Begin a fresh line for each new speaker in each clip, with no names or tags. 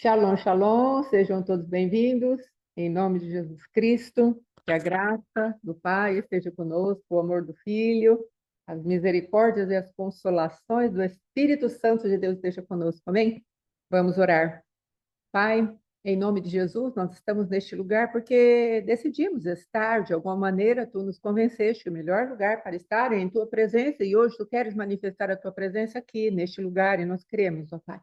Shalom, shalom, sejam todos bem-vindos, em nome de Jesus Cristo, que a graça do Pai esteja conosco, o amor do Filho, as misericórdias e as consolações do Espírito Santo de Deus estejam conosco, amém? Vamos orar. Pai, em nome de Jesus, nós estamos neste lugar porque decidimos estar, de alguma maneira, tu nos convenceste, o melhor lugar para estar é em tua presença, e hoje tu queres manifestar a tua presença aqui, neste lugar, e nós cremos, ó Pai.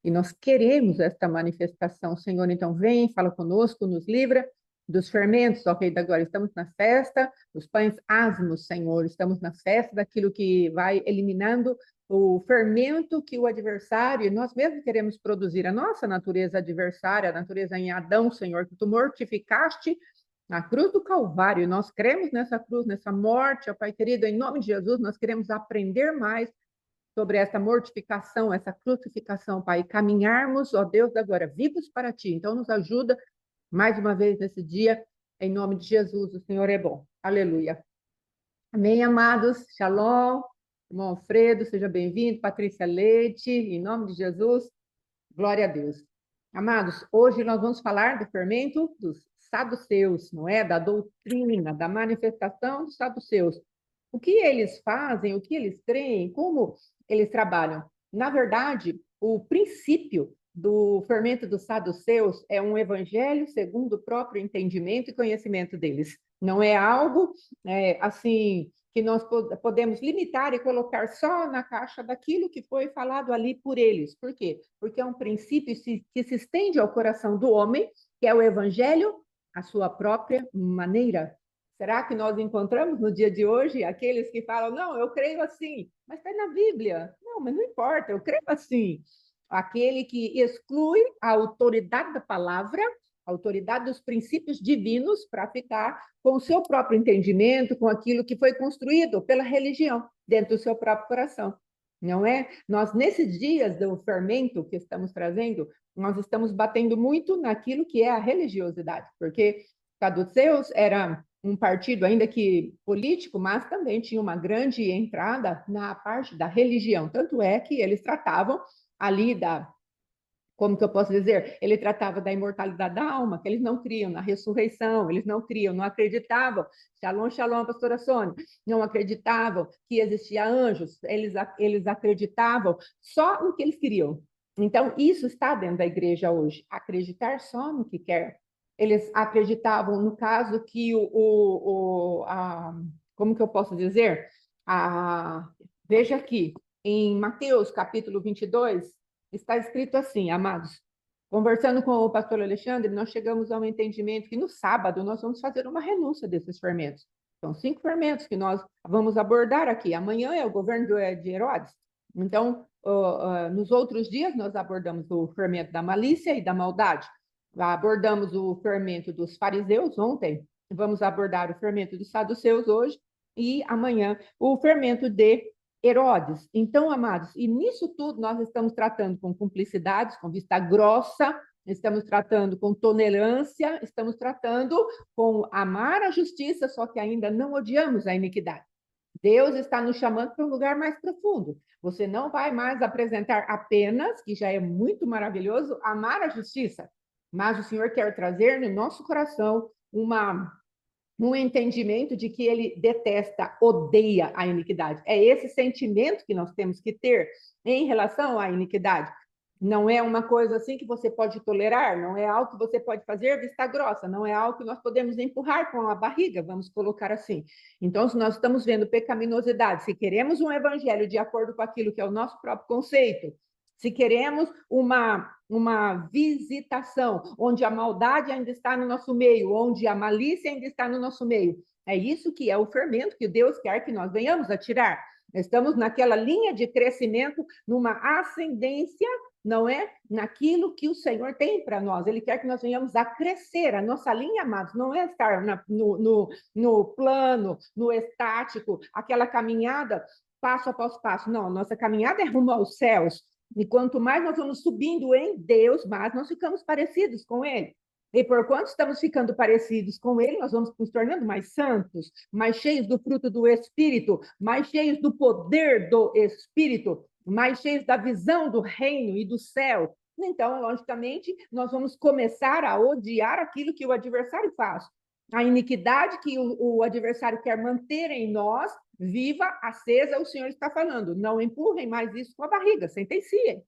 E nós queremos esta manifestação, Senhor. Então, vem, fala conosco, nos livra dos fermentos, ó Rei da Glória. Estamos na festa dos pães asmos, Senhor. Estamos na festa daquilo que vai eliminando o fermento que o adversário, e nós mesmos queremos produzir, a nossa natureza adversária, a natureza em Adão, Senhor, que tu mortificaste na cruz do Calvário. Nós cremos nessa cruz, nessa morte, ó Pai querido, em nome de Jesus, nós queremos aprender mais sobre essa mortificação, essa crucificação, Pai, e caminharmos, ó Deus da glória, vivos para Ti. Então, nos ajuda mais uma vez nesse dia, em nome de Jesus, o Senhor é bom. Aleluia. Amém, amados. Shalom. Irmão Alfredo, seja bem-vindo. Patrícia Leite, em nome de Jesus, glória a Deus. Amados, hoje nós vamos falar do fermento dos saduceus, não é? Da doutrina, da manifestação dos saduceus. O que eles fazem, o que eles creem, como eles trabalham. Na verdade, o princípio do fermento dos saduceus é um evangelho segundo o próprio entendimento e conhecimento deles. Não é algo assim que nós podemos limitar e colocar só na caixa daquilo que foi falado ali por eles. Por quê? Porque é um princípio que se estende ao coração do homem, que é o evangelho, à sua própria maneira. Será que nós encontramos no dia de hoje aqueles que falam, não, eu creio assim, mas está na Bíblia. Não, mas não importa, eu creio assim. Aquele que exclui a autoridade da palavra, a autoridade dos princípios divinos, para ficar com o seu próprio entendimento, com aquilo que foi construído pela religião, dentro do seu próprio coração. Não é? Nós, nesses dias do fermento que estamos trazendo, nós estamos batendo muito naquilo que é a religiosidade, porque saduceus era um partido ainda que político, mas também tinha uma grande entrada na parte da religião. Tanto é que eles tratavam ali como que eu posso dizer? Ele tratava da imortalidade da alma, que eles não criam na ressurreição, eles não criam, não acreditavam. Shalom, shalom, pastora Sônia. Não acreditavam que existia anjos, eles acreditavam só no que eles queriam. Então, isso está dentro da igreja hoje, acreditar só no que quer. Eles acreditavam, no caso, que como que eu posso dizer? Veja aqui, em Mateus, capítulo 22, está escrito assim, amados, conversando com o pastor Alexandre, nós chegamos a um entendimento que no sábado nós vamos fazer uma renúncia desses fermentos. São 5 fermentos que nós vamos abordar aqui. Amanhã é o governo de Herodes. Então, nos outros dias, nós abordamos o fermento da malícia e da maldade. Abordamos o fermento dos fariseus ontem. Vamos abordar o fermento dos saduceus hoje. E amanhã, o fermento de Herodes. Então, amados, e nisso tudo nós estamos tratando com cumplicidades, com vista grossa, estamos tratando com tolerância, estamos tratando com amar a justiça, só que ainda não odiamos a iniquidade. Deus está nos chamando para um lugar mais profundo. Você não vai mais apresentar apenas, que já é muito maravilhoso, amar a justiça, mas o Senhor quer trazer no nosso coração um entendimento de que ele detesta, odeia a iniquidade. É esse sentimento que nós temos que ter em relação à iniquidade. Não é uma coisa assim que você pode tolerar, não é algo que você pode fazer vista grossa, não é algo que nós podemos empurrar com a barriga, vamos colocar assim. Então, se nós estamos vendo pecaminosidade, se queremos um evangelho de acordo com aquilo que é o nosso próprio conceito, se queremos uma visitação, onde a maldade ainda está no nosso meio, onde a malícia ainda está no nosso meio, é isso que é o fermento que Deus quer que nós venhamos a tirar. Estamos naquela linha de crescimento, numa ascendência, não é? Naquilo que o Senhor tem para nós. Ele quer que nós venhamos a crescer. A nossa linha, amados, não é estar no plano, no estático, aquela caminhada passo após passo. Não, a nossa caminhada é rumo aos céus. E quanto mais nós vamos subindo em Deus, mais nós ficamos parecidos com Ele. E por quanto estamos ficando parecidos com Ele, nós vamos nos tornando mais santos, mais cheios do fruto do Espírito, mais cheios do poder do Espírito, mais cheios da visão do reino e do céu. então, logicamente, nós vamos começar a odiar aquilo que o adversário faz. A iniquidade que o adversário quer manter em nós, viva, acesa, o Senhor está falando. Não empurrem mais isso com a barriga, sentenciem.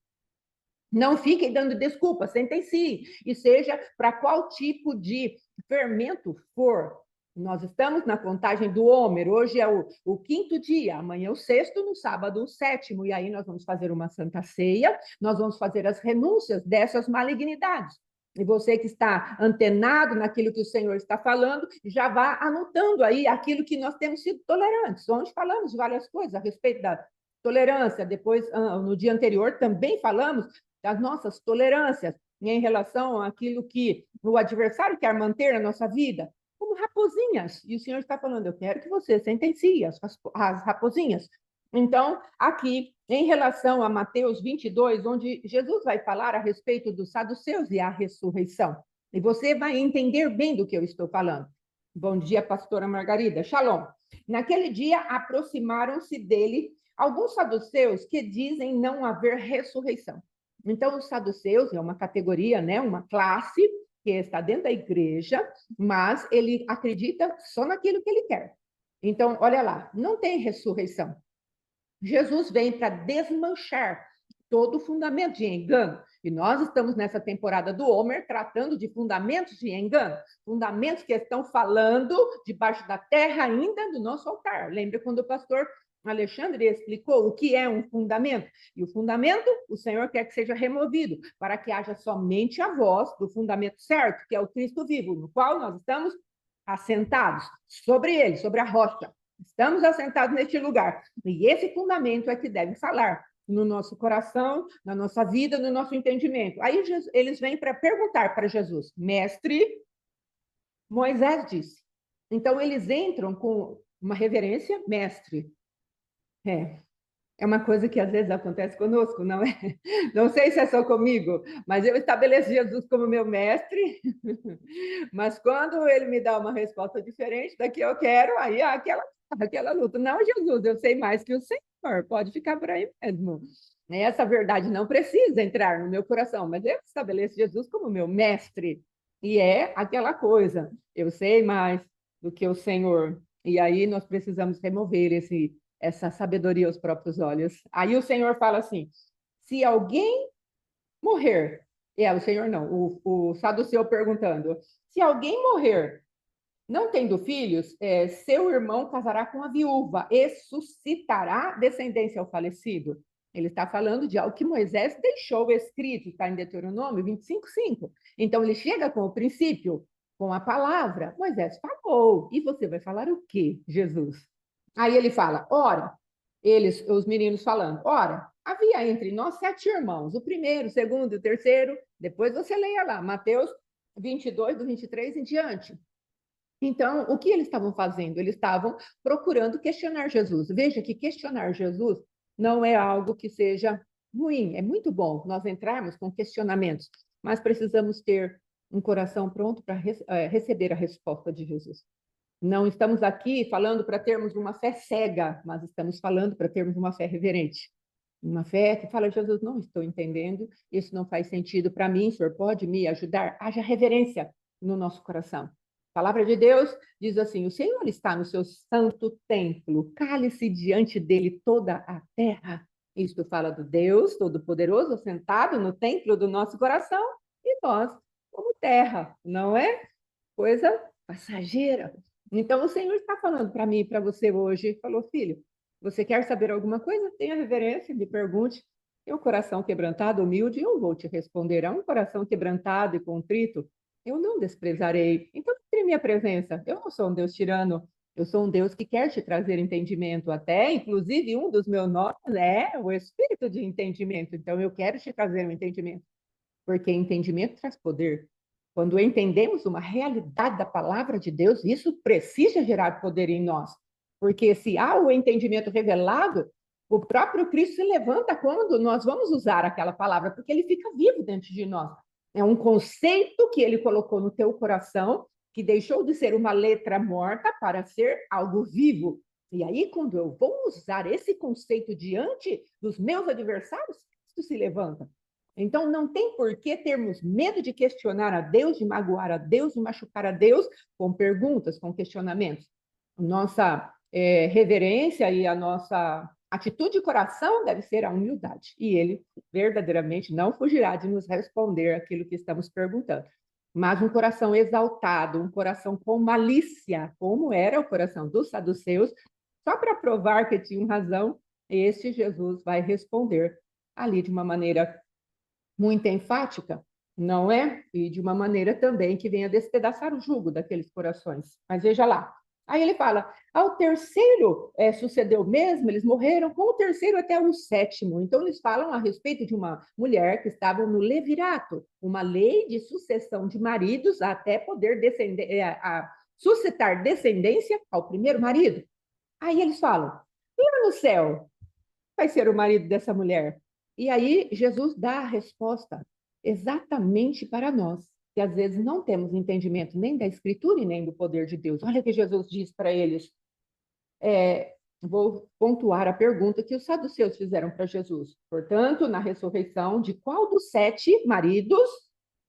Não fiquem dando desculpa, sentenciem. E seja para qual tipo de fermento for. Nós estamos na contagem do Homer, hoje é o quinto dia, amanhã é o sexto, no sábado o sétimo, e aí nós vamos fazer uma santa ceia, nós vamos fazer as renúncias dessas malignidades. E você que está antenado naquilo que o Senhor está falando, já vá anotando aí aquilo que nós temos sido tolerantes. Onde falamos de várias coisas a respeito da tolerância, depois, no dia anterior, também falamos das nossas tolerâncias em relação àquilo que o adversário quer manter na nossa vida, como raposinhas. E o Senhor está falando, eu quero que você sentencie as raposinhas. Então, aqui, em relação a Mateus 22, onde Jesus vai falar a respeito dos saduceus e a ressurreição. E você vai entender bem do que eu estou falando. Bom dia, pastora Margarida. Shalom. Naquele dia, aproximaram-se dele alguns saduceus que dizem não haver ressurreição. Então, os saduceus é uma categoria, né, uma classe que está dentro da igreja, mas ele acredita só naquilo que ele quer. Então, olha lá, não tem ressurreição. Jesus vem para desmanchar todo o fundamento de engano. E nós estamos nessa temporada do Homer tratando de fundamentos de engano, fundamentos que estão falando debaixo da terra ainda do nosso altar. Lembra quando o pastor Alexandre explicou o que é um fundamento? E o fundamento, o Senhor quer que seja removido, para que haja somente a voz do fundamento certo, que é o Cristo vivo, no qual nós estamos assentados sobre ele, sobre a rocha. Estamos assentados neste lugar. E esse fundamento é que deve falar no nosso coração, na nossa vida, no nosso entendimento. Aí eles vêm para perguntar para Jesus, mestre, Moisés disse. Então eles entram com uma reverência, mestre. É uma coisa que às vezes acontece conosco, não é? Não sei se é só comigo, mas eu estabeleço Jesus como meu mestre, mas quando ele me dá uma resposta diferente da que eu quero, aí há aquela luta. Não, Jesus, eu sei mais que o Senhor, pode ficar por aí mesmo. Essa verdade não precisa entrar no meu coração, mas eu estabeleço Jesus como meu mestre. E é aquela coisa, eu sei mais do que o Senhor. E aí nós precisamos remover essa sabedoria aos próprios olhos. Aí o Senhor fala assim: se alguém morrer, o Senhor não, o saduceu perguntando: se alguém morrer não tendo filhos, seu irmão casará com a viúva e suscitará descendência ao falecido. Ele está falando de algo que Moisés deixou escrito, está em Deuteronômio 25:5. Então ele chega com o princípio, com a palavra. Moisés falou. E você vai falar o quê, Jesus? Aí ele fala, ora, os meninos falando, ora, havia entre nós 7 irmãos, o primeiro, o segundo e o terceiro, depois você leia lá, Mateus 22, do 23 em diante. Então, o que eles estavam fazendo? Eles estavam procurando questionar Jesus. Veja que questionar Jesus não é algo que seja ruim, é muito bom nós entrarmos com questionamentos, mas precisamos ter um coração pronto para receber a resposta de Jesus. Não estamos aqui falando para termos uma fé cega, mas estamos falando para termos uma fé reverente. Uma fé que fala, Jesus, não estou entendendo, isso não faz sentido para mim, o Senhor pode me ajudar? Haja reverência no nosso coração. A palavra de Deus diz assim, o Senhor está no seu santo templo, cale-se diante dele toda a terra. Isto fala do Deus Todo-Poderoso, sentado no templo do nosso coração, e nós, como terra, não é? Coisa passageira. Então, o Senhor está falando para mim e para você hoje, falou, filho, você quer saber alguma coisa? Tenha reverência, me pergunte. Tem um coração quebrantado, humilde, eu vou te responder. Há um coração quebrantado e contrito, eu não desprezarei. Então, entre minha presença. Eu não sou um Deus tirano, eu sou um Deus que quer te trazer entendimento. Até, inclusive, um dos meus nomes é o espírito de entendimento. Então, eu quero te trazer um entendimento. Porque entendimento traz poder. Quando entendemos uma realidade da palavra de Deus, isso precisa gerar poder em nós. Porque se há o entendimento revelado, o próprio Cristo se levanta quando nós vamos usar aquela palavra, porque ele fica vivo dentro de nós. É um conceito que ele colocou no teu coração, que deixou de ser uma letra morta para ser algo vivo. E aí, quando eu vou usar esse conceito diante dos meus adversários, Cristo se levanta. Então, não tem por que termos medo de questionar a Deus, de magoar a Deus, de machucar a Deus com perguntas, com questionamentos. Nossa reverência e a nossa atitude de coração deve ser a humildade. E ele verdadeiramente não fugirá de nos responder aquilo que estamos perguntando. Mas um coração exaltado, um coração com malícia, como era o coração dos saduceus, só para provar que tinham razão, este Jesus vai responder ali de uma maneira muito enfática, não é? E de uma maneira também que venha despedaçar o jugo daqueles corações. Mas veja lá. Aí ele fala: ao terceiro sucedeu mesmo, eles morreram, com o terceiro até o sétimo. Então eles falam a respeito de uma mulher que estava no levirato, uma lei de sucessão de maridos até poder suscitar descendência ao primeiro marido. Aí eles falam: lá no céu, vai ser o marido dessa mulher? E aí Jesus dá a resposta exatamente para nós, que às vezes não temos entendimento nem da Escritura e nem do poder de Deus. Olha o que Jesus diz para eles. Vou pontuar a pergunta que os saduceus fizeram para Jesus. Portanto, na ressurreição, de qual dos 7 maridos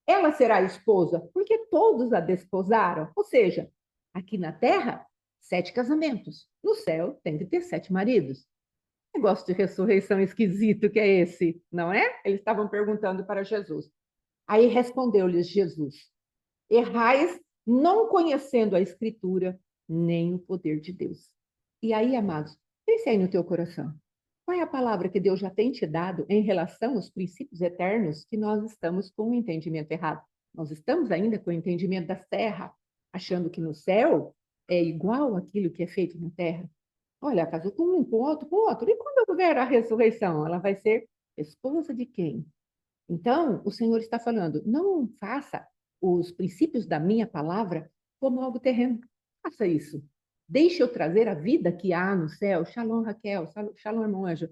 ela será esposa? Porque todos a desposaram. Ou seja, aqui na terra, 7 casamentos. No céu, tem que ter 7 maridos. Negócio de ressurreição esquisito que é esse, não é? Eles estavam perguntando para Jesus. Aí respondeu-lhes Jesus: errais não conhecendo a Escritura nem o poder de Deus. E aí, amados, pense aí no teu coração. Qual é a palavra que Deus já tem te dado em relação aos princípios eternos que nós estamos com o entendimento errado? Nós estamos ainda com o entendimento da terra, achando que no céu é igual aquilo que é feito na terra. Olha, casou com um, com outro, com outro. E quando houver a ressurreição, ela vai ser esposa de quem? Então, o Senhor está falando, não faça os princípios da minha palavra como algo terreno. Faça isso. Deixe eu trazer a vida que há no céu. Shalom, Raquel. Shalom, irmão anjo.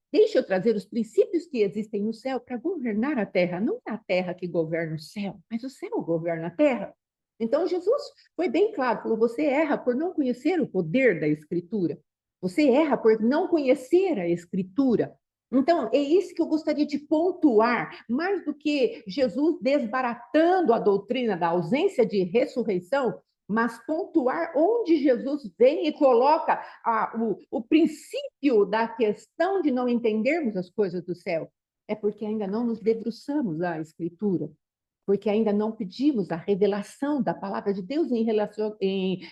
Deixe eu trazer os princípios que existem no céu para governar a terra. Não é a terra que governa o céu, mas o céu governa a terra. Então, Jesus foi bem claro, falou, você erra por não conhecer o poder da Escritura. Você erra por não conhecer a Escritura. Então, é isso que eu gostaria de pontuar, mais do que Jesus desbaratando a doutrina da ausência de ressurreição, mas pontuar onde Jesus vem e coloca o princípio da questão de não entendermos as coisas do céu. É porque ainda não nos debruçamos à Escritura, porque ainda não pedimos a revelação da palavra de Deus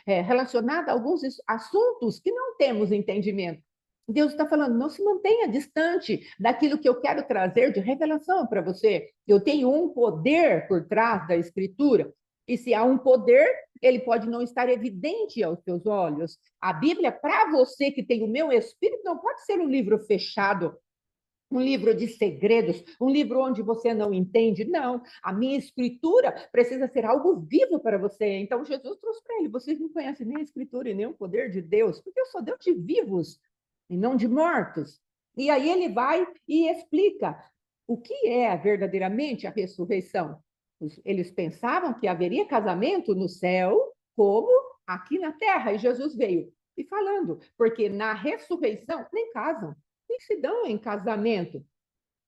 relacionada a alguns assuntos que não temos entendimento. Deus está falando, não se mantenha distante daquilo que eu quero trazer de revelação para você. Eu tenho um poder por trás da Escritura, e se há um poder, ele pode não estar evidente aos seus olhos. A Bíblia, para você que tem o meu Espírito, não pode ser um livro fechado, um livro de segredos, um livro onde você não entende. Não, a minha escritura precisa ser algo vivo para você. Então Jesus trouxe para ele, vocês não conhecem nem a escritura e nem o poder de Deus, porque eu sou Deus de vivos e não de mortos. E aí ele vai e explica o que é verdadeiramente a ressurreição. Eles pensavam que haveria casamento no céu como aqui na terra, e Jesus veio e falando, porque na ressurreição nem casam, nem se dão em casamento.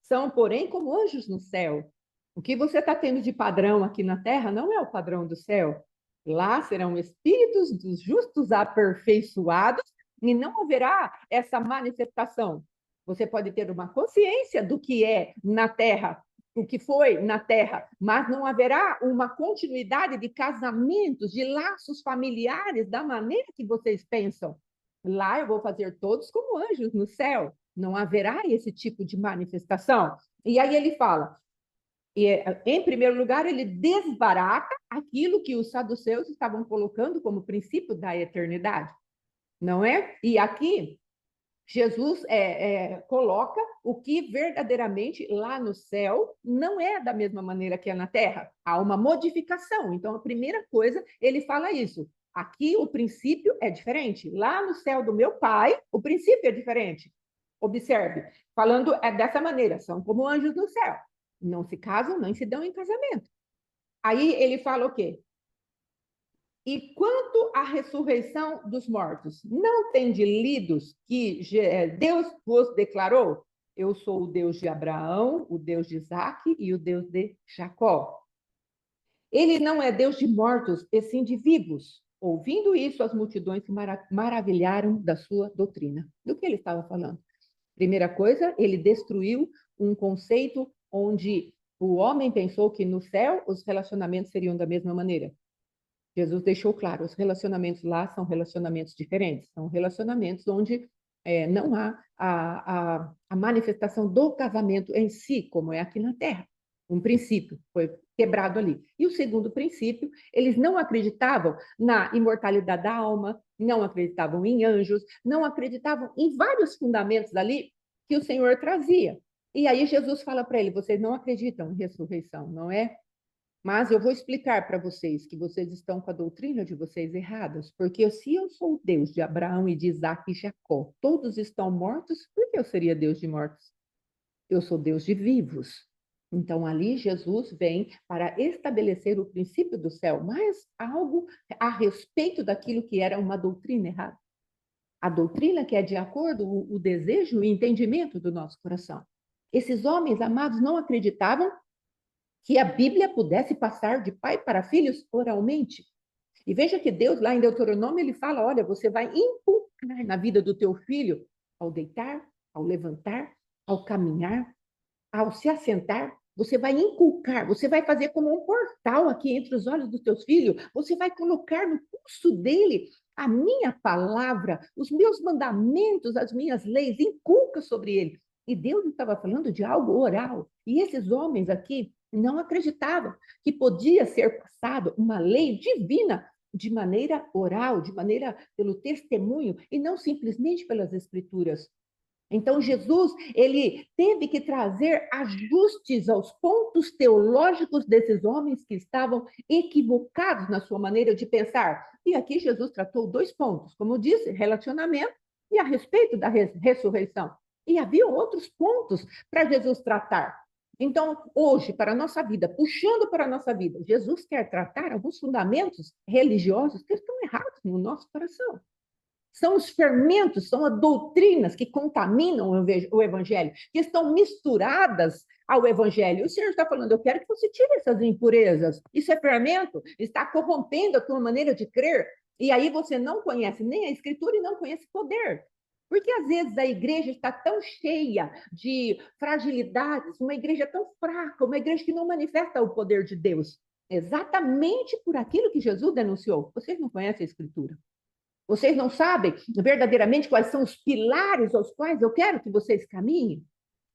São, porém, como anjos no céu. O que você está tendo de padrão aqui na terra não é o padrão do céu. Lá serão espíritos dos justos aperfeiçoados e não haverá essa manifestação. Você pode ter uma consciência do que é na terra, o que foi na terra, mas não haverá uma continuidade de casamentos, de laços familiares da maneira que vocês pensam. Lá eu vou fazer todos como anjos no céu. Não haverá esse tipo de manifestação. E aí ele fala, em primeiro lugar, ele desbarata aquilo que os saduceus estavam colocando como princípio da eternidade, não é? E aqui Jesus coloca o que verdadeiramente lá no céu não é da mesma maneira que é na terra. Há uma modificação. Então, a primeira coisa, ele fala isso. Aqui o princípio é diferente. Lá no céu do meu pai, o princípio é diferente. Observe, falando dessa maneira, são como anjos no céu. Não se casam, nem se dão em casamento. Aí ele fala o quê? E quanto à ressurreição dos mortos, não tende lidos que Deus vos declarou? Eu sou o Deus de Abraão, o Deus de Isaque e o Deus de Jacó. Ele não é Deus de mortos, e sim de vivos. Ouvindo isso, as multidões se maravilharam da sua doutrina. Do que ele estava falando? Primeira coisa, ele destruiu um conceito onde o homem pensou que no céu os relacionamentos seriam da mesma maneira. Jesus deixou claro, os relacionamentos lá são relacionamentos diferentes, são relacionamentos onde não há a manifestação do casamento em si, como é aqui na Terra. Um princípio foi quebrado ali. E o segundo princípio, eles não acreditavam na imortalidade da alma, não acreditavam em anjos, não acreditavam em vários fundamentos ali que o Senhor trazia. E aí Jesus fala para ele, vocês não acreditam em ressurreição, não é? Mas eu vou explicar para vocês que vocês estão com a doutrina de vocês erradas, porque se eu sou o Deus de Abraão e de Isaac e Jacó, todos estão mortos, por que eu seria Deus de mortos? Eu sou Deus de vivos. Então, ali Jesus vem para estabelecer o princípio do céu, mas algo a respeito daquilo que era uma doutrina errada. A doutrina que é de acordo com o desejo e entendimento do nosso coração. Esses homens amados não acreditavam que a Bíblia pudesse passar de pai para filhos oralmente. E veja que Deus, lá em Deuteronômio, ele fala, olha, você vai inculcar na vida do teu filho, ao deitar, ao levantar, ao caminhar, ao se assentar, você vai inculcar, você vai fazer como um portal aqui entre os olhos dos teus filhos, você vai colocar no pulso dele a minha palavra, os meus mandamentos, as minhas leis, inculca sobre ele. E Deus estava falando de algo oral. E esses homens aqui não acreditavam que podia ser passado uma lei divina de maneira oral, de maneira pelo testemunho, e não simplesmente pelas escrituras. Então, Jesus, ele teve que trazer ajustes aos pontos teológicos desses homens que estavam equivocados na sua maneira de pensar. E aqui Jesus tratou dois pontos, como eu disse, relacionamento e a respeito da ressurreição. E havia outros pontos para Jesus tratar. Então, hoje, para a nossa vida, puxando para a nossa vida, Jesus quer tratar alguns fundamentos religiosos que estão errados no nosso coração. São os fermentos, são as doutrinas que contaminam o evangelho, que estão misturadas ao evangelho. O Senhor está falando, eu quero que você tire essas impurezas. Isso é fermento, está corrompendo a tua maneira de crer. E aí você não conhece nem a escritura e não conhece poder. Porque às vezes a igreja está tão cheia de fragilidades, uma igreja tão fraca, uma igreja que não manifesta o poder de Deus. Exatamente por aquilo que Jesus denunciou. Vocês não conhecem a escritura. Vocês não sabem verdadeiramente quais são os pilares aos quais eu quero que vocês caminhem?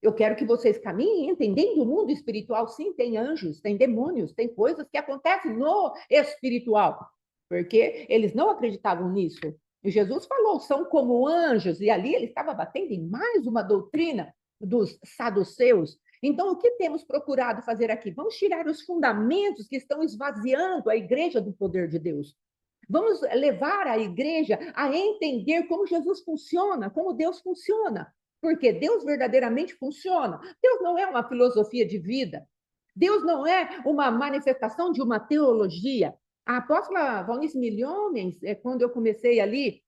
Eu quero que vocês caminhem entendendo o mundo espiritual. Sim, tem anjos, tem demônios, tem coisas que acontecem no espiritual, porque eles não acreditavam nisso. E Jesus falou, são como anjos, e ali ele estava batendo em mais uma doutrina dos saduceus. Então, o que temos procurado fazer aqui? Vamos tirar os fundamentos que estão esvaziando a igreja do poder de Deus. Vamos levar a igreja a entender como Jesus funciona, como Deus funciona. Porque Deus verdadeiramente funciona. Deus não é uma filosofia de vida. Deus não é uma manifestação de uma teologia. A apóstola Valnice Milhomens, quando eu comecei ali,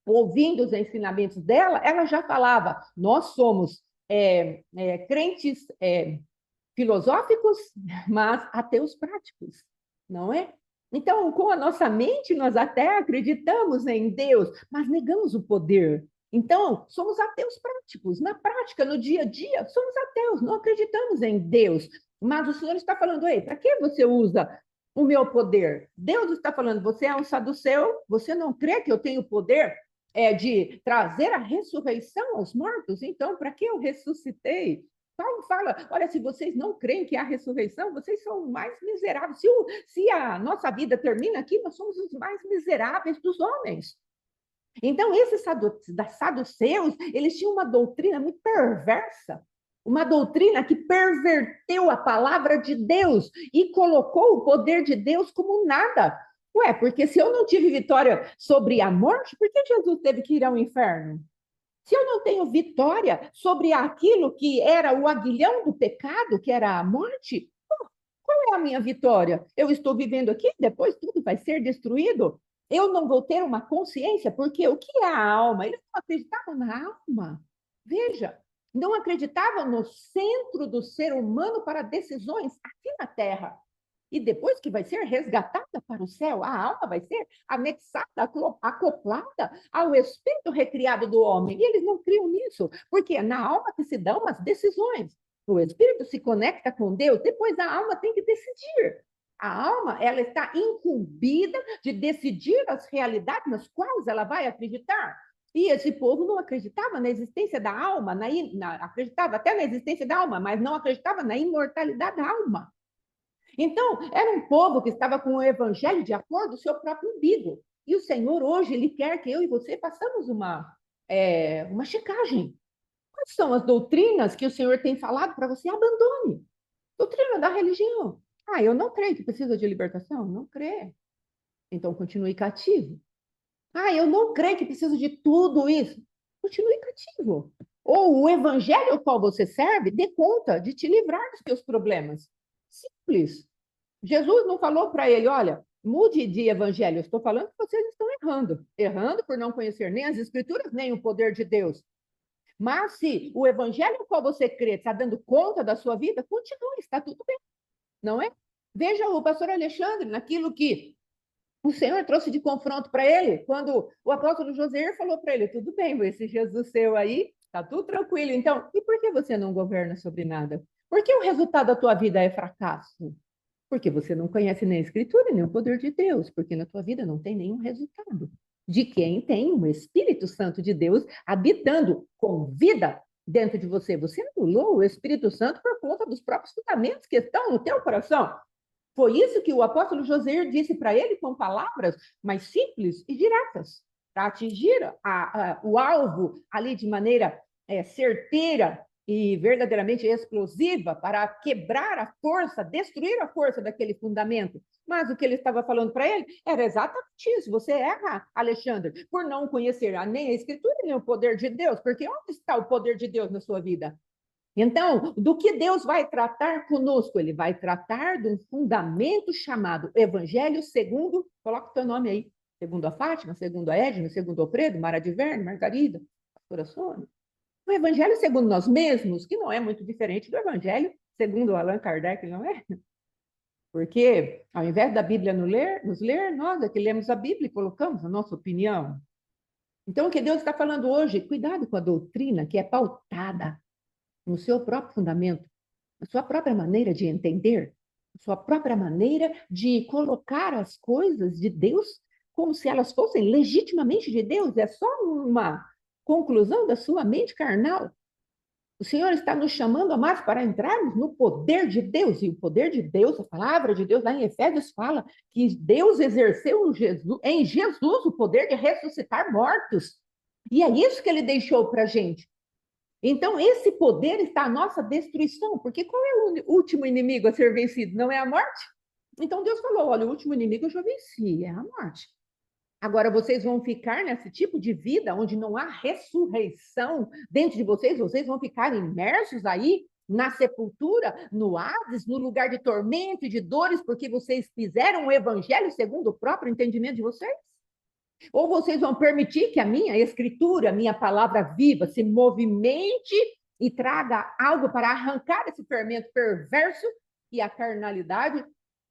ouvindo os ensinamentos dela, ela já falava, nós somos crentes filosóficos, mas ateus práticos, não é? Então, com a nossa mente, nós até acreditamos em Deus, mas negamos o poder. Então, somos ateus práticos. Na prática, no dia a dia, somos ateus, não acreditamos em Deus. Mas o Senhor está falando, ei, para que você usa o meu poder? Deus está falando, você é um saduceu, você não crê que eu tenho poder de trazer a ressurreição aos mortos? Então, para que eu ressuscitei? Paulo fala, olha, se vocês não creem que há ressurreição, vocês são mais miseráveis. Se a nossa vida termina aqui, nós somos os mais miseráveis dos homens. Então, esses saduceus, eles tinham uma doutrina muito perversa, uma doutrina que perverteu a palavra de Deus e colocou o poder de Deus como nada. Ué, porque se eu não tive vitória sobre a morte, por que Jesus teve que ir ao inferno? Se eu não tenho vitória sobre aquilo que era o aguilhão do pecado, que era a morte, qual é a minha vitória? Eu estou vivendo aqui, depois tudo vai ser destruído? Eu não vou ter uma consciência, porque o que é a alma? Eles não acreditavam na alma. Veja, não acreditavam no centro do ser humano para decisões aqui na Terra. E depois que vai ser resgatada para o céu, a alma vai ser anexada, acoplada ao espírito recriado do homem. E eles não criam nisso, porque é na alma que se dão as decisões. O espírito se conecta com Deus, depois a alma tem que decidir. A alma, ela está incumbida de decidir as realidades nas quais ela vai acreditar. E esse povo não acreditava na existência da alma, acreditava até na existência da alma, mas não acreditava na imortalidade da alma. Então, era um povo que estava com o evangelho de acordo com o seu próprio umbigo. E o Senhor hoje, Ele quer que eu e você façamos uma checagem. Quais são as doutrinas que o Senhor tem falado para você? Abandone. Doutrina da religião. Ah, eu não creio que precisa de libertação? Não creio. Então, continue cativo. Ah, eu não creio que precisa de tudo isso. Continue cativo. Ou o evangelho ao qual você serve, dê conta de te livrar dos teus problemas. Simples. Jesus não falou para ele, olha, mude de evangelho. Eu estou falando que vocês estão errando. Errando por não conhecer nem as escrituras, nem o poder de Deus. Mas se o evangelho ao qual você crê está dando conta da sua vida, continue, está tudo bem. Não é? Veja o pastor Alexandre, naquilo que o Senhor trouxe de confronto para ele, quando o apóstolo José falou para ele, tudo bem, esse Jesus seu aí, está tudo tranquilo. Então, e por que você não governa sobre nada? Por que o resultado da tua vida é fracasso? Porque você não conhece nem a Escritura, nem o poder de Deus, porque na tua vida não tem nenhum resultado. De quem tem o Espírito Santo de Deus habitando com vida dentro de você. Você anulou o Espírito Santo por conta dos próprios fundamentos que estão no teu coração. Foi isso que o apóstolo José disse para ele com palavras mais simples e diretas, para atingir o alvo ali de maneira certeira e verdadeiramente explosiva, para quebrar a força, destruir a força daquele fundamento. Mas o que ele estava falando para ele era exatamente isso. Você erra, Alexandre, por não conhecer nem a Escritura, nem o poder de Deus, porque onde está o poder de Deus na sua vida? Então, do que Deus vai tratar conosco? Ele vai tratar de um fundamento chamado Evangelho segundo, coloca o teu nome aí, segundo a Fátima, segundo a Edna, segundo o Alfredo, Mara de Verne, Margarida, pastora Sônia. O Evangelho segundo nós mesmos, que não é muito diferente do Evangelho segundo Allan Kardec, não é? Porque, ao invés da Bíblia nos ler, nós é que lemos a Bíblia e colocamos a nossa opinião. Então, o que Deus está falando hoje? Cuidado com a doutrina que é pautada no seu próprio fundamento, na sua própria maneira de entender, na sua própria maneira de colocar as coisas de Deus como se elas fossem legitimamente de Deus. É só uma conclusão da sua mente carnal. O Senhor está nos chamando, amados, para entrarmos no poder de Deus. E o poder de Deus, a palavra de Deus, lá em Efésios, fala que Deus exerceu em Jesus o poder de ressuscitar mortos. E é isso que ele deixou para a gente. Então, esse poder está à nossa destruição, porque qual é o último inimigo a ser vencido? Não é a morte? Então, Deus falou: olha, o último inimigo eu já venci, é a morte. Agora, vocês vão ficar nesse tipo de vida onde não há ressurreição dentro de vocês, vocês vão ficar imersos aí na sepultura, no Hades, no lugar de tormento e de dores, porque vocês fizeram o evangelho segundo o próprio entendimento de vocês? Ou vocês vão permitir que a minha escritura, a minha palavra viva, se movimente e traga algo para arrancar esse fermento perverso que a carnalidade,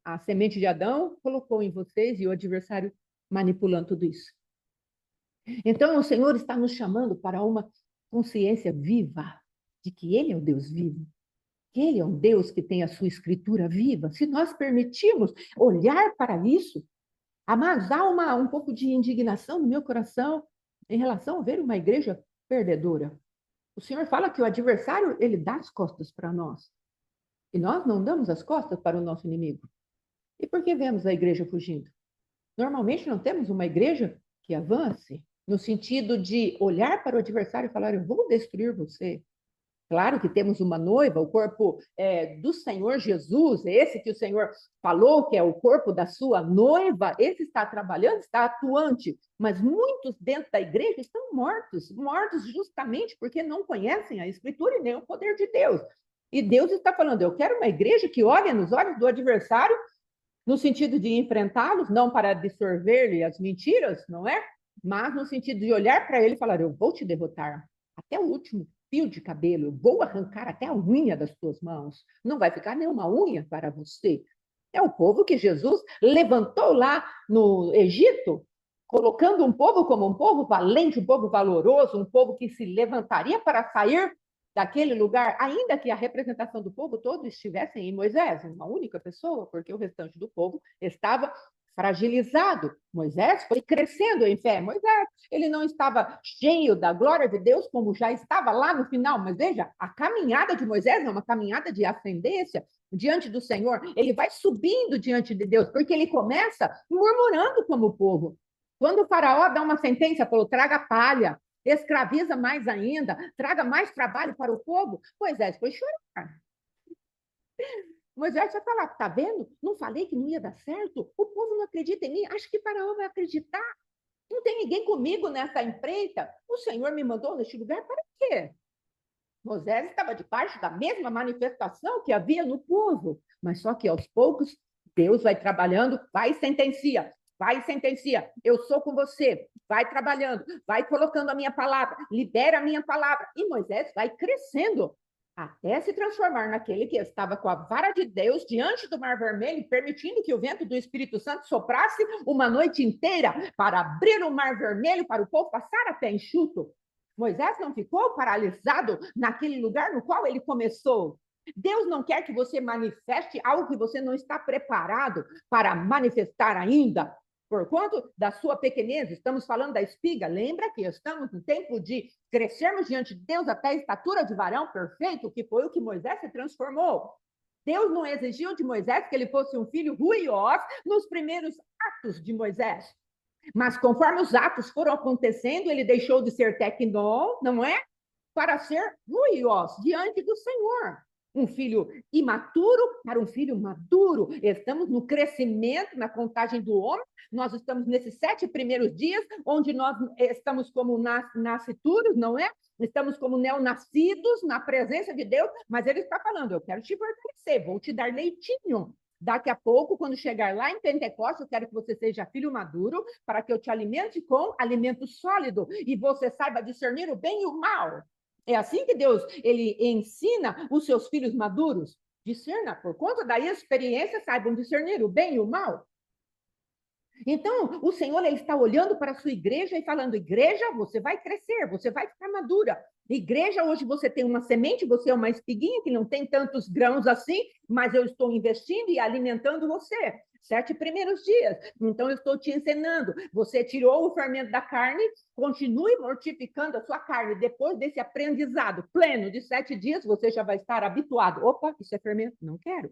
a semente de Adão, colocou em vocês e o adversário manipulando tudo isso. Então, o Senhor está nos chamando para uma consciência viva de que Ele é o Deus vivo, que Ele é um Deus que tem a sua escritura viva. Se nós permitirmos olhar para isso, amados, há um pouco de indignação no meu coração em relação a ver uma igreja perdedora. O Senhor fala que o adversário, ele dá as costas para nós. E nós não damos as costas para o nosso inimigo. E por que vemos a igreja fugindo? Normalmente não temos uma igreja que avance, no sentido de olhar para o adversário e falar: eu vou destruir você. Claro que temos uma noiva, o corpo do Senhor Jesus, esse que o Senhor falou, que é o corpo da sua noiva, esse está trabalhando, está atuante, mas muitos dentro da igreja estão mortos, mortos justamente porque não conhecem a Escritura e nem o poder de Deus. E Deus está falando: eu quero uma igreja que olhe nos olhos do adversário, no sentido de enfrentá-los, não para absorver-lhe as mentiras, não é? Mas no sentido de olhar para ele e falar: eu vou te derrotar até o último. fio de cabelo, eu vou arrancar até a unha das tuas mãos. Não vai ficar nenhuma unha para você. É o povo que Jesus levantou lá no Egito, colocando um povo como um povo valente, um povo valoroso, um povo que se levantaria para sair daquele lugar, ainda que a representação do povo todo estivesse em Moisés, uma única pessoa, porque o restante do povo estava fragilizado. Moisés foi crescendo em fé. Moisés, ele não estava cheio da glória de Deus como já estava lá no final, mas veja, a caminhada de Moisés é uma caminhada de ascendência diante do Senhor. Ele vai subindo diante de Deus, porque ele começa murmurando como o povo. Quando o faraó dá uma sentença, falou, traga palha, escraviza mais ainda, traga mais trabalho para o povo, Moisés foi chorar. Moisés já falar, tá vendo? Não falei que não ia dar certo? O povo não acredita em mim, acho que Faraó vai acreditar. Não tem ninguém comigo nessa empreita. O Senhor me mandou neste lugar para quê? Moisés estava debaixo da mesma manifestação que havia no povo, mas só que aos poucos Deus vai trabalhando, vai e sentencia. Eu sou com você, vai trabalhando, vai colocando a minha palavra, libera a minha palavra. E Moisés vai crescendo até se transformar naquele que estava com a vara de Deus diante do Mar Vermelho, permitindo que o vento do Espírito Santo soprasse uma noite inteira para abrir o Mar Vermelho para o povo passar a pé enxuto. Moisés não ficou paralisado naquele lugar no qual ele começou. Deus não quer que você manifeste algo que você não está preparado para manifestar ainda. Por conta da sua pequenez, estamos falando da espiga. Lembra que estamos no tempo de crescermos diante de Deus até a estatura de varão perfeito, que foi o que Moisés se transformou. Deus não exigiu de Moisés que ele fosse um filho ruiós nos primeiros atos de Moisés. Mas conforme os atos foram acontecendo, ele deixou de ser tecnon, não é? Para ser ruios diante do Senhor. Um filho imaturo para um filho maduro. Estamos no crescimento, na contagem do homem. Nós estamos nesses 7 primeiros dias, onde nós estamos como nascituros, não é? Estamos como neonascidos na presença de Deus, mas ele está falando, eu quero te fortalecer, vou te dar leitinho. Daqui a pouco, quando chegar lá em Pentecostes, eu quero que você seja filho maduro, para que eu te alimente com alimento sólido e você saiba discernir o bem e o mal. É assim que Deus ele ensina os seus filhos maduros. Discerna, por conta da experiência, saibam discernir o bem e o mal. Então, o Senhor ele está olhando para a sua igreja e falando, igreja, você vai crescer, você vai ficar madura. Igreja, hoje você tem uma semente, você é uma espiguinha que não tem tantos grãos assim, mas eu estou investindo e alimentando você. 7 primeiros dias. Então, eu estou te ensinando. Você tirou o fermento da carne, continue mortificando a sua carne. Depois desse aprendizado pleno de 7 dias, você já vai estar habituado. Opa, isso é fermento? Não quero.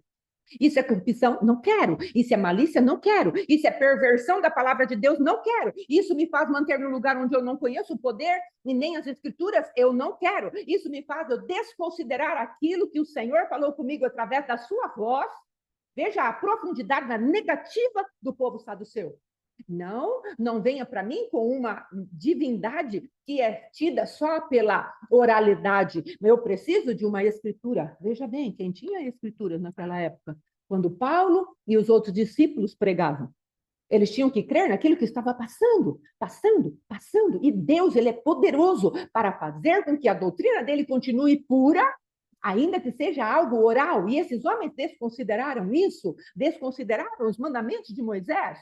Isso é corrupção? Não quero. Isso é malícia? Não quero. Isso é perversão da palavra de Deus? Não quero. Isso me faz manter no lugar onde eu não conheço o poder e nem as escrituras? Eu não quero. Isso me faz eu desconsiderar aquilo que o Senhor falou comigo através da sua voz. Veja a profundidade na negativa do povo saduceu. Não, não venha para mim com uma divindade que é tida só pela oralidade. Eu preciso de uma escritura. Veja bem, quem tinha escrituras naquela época? Quando Paulo e os outros discípulos pregavam. Eles tinham que crer naquilo que estava passando, passando, passando. E Deus, ele é poderoso para fazer com que a doutrina dele continue pura, ainda que seja algo oral. E esses homens desconsideraram isso, desconsideraram os mandamentos de Moisés.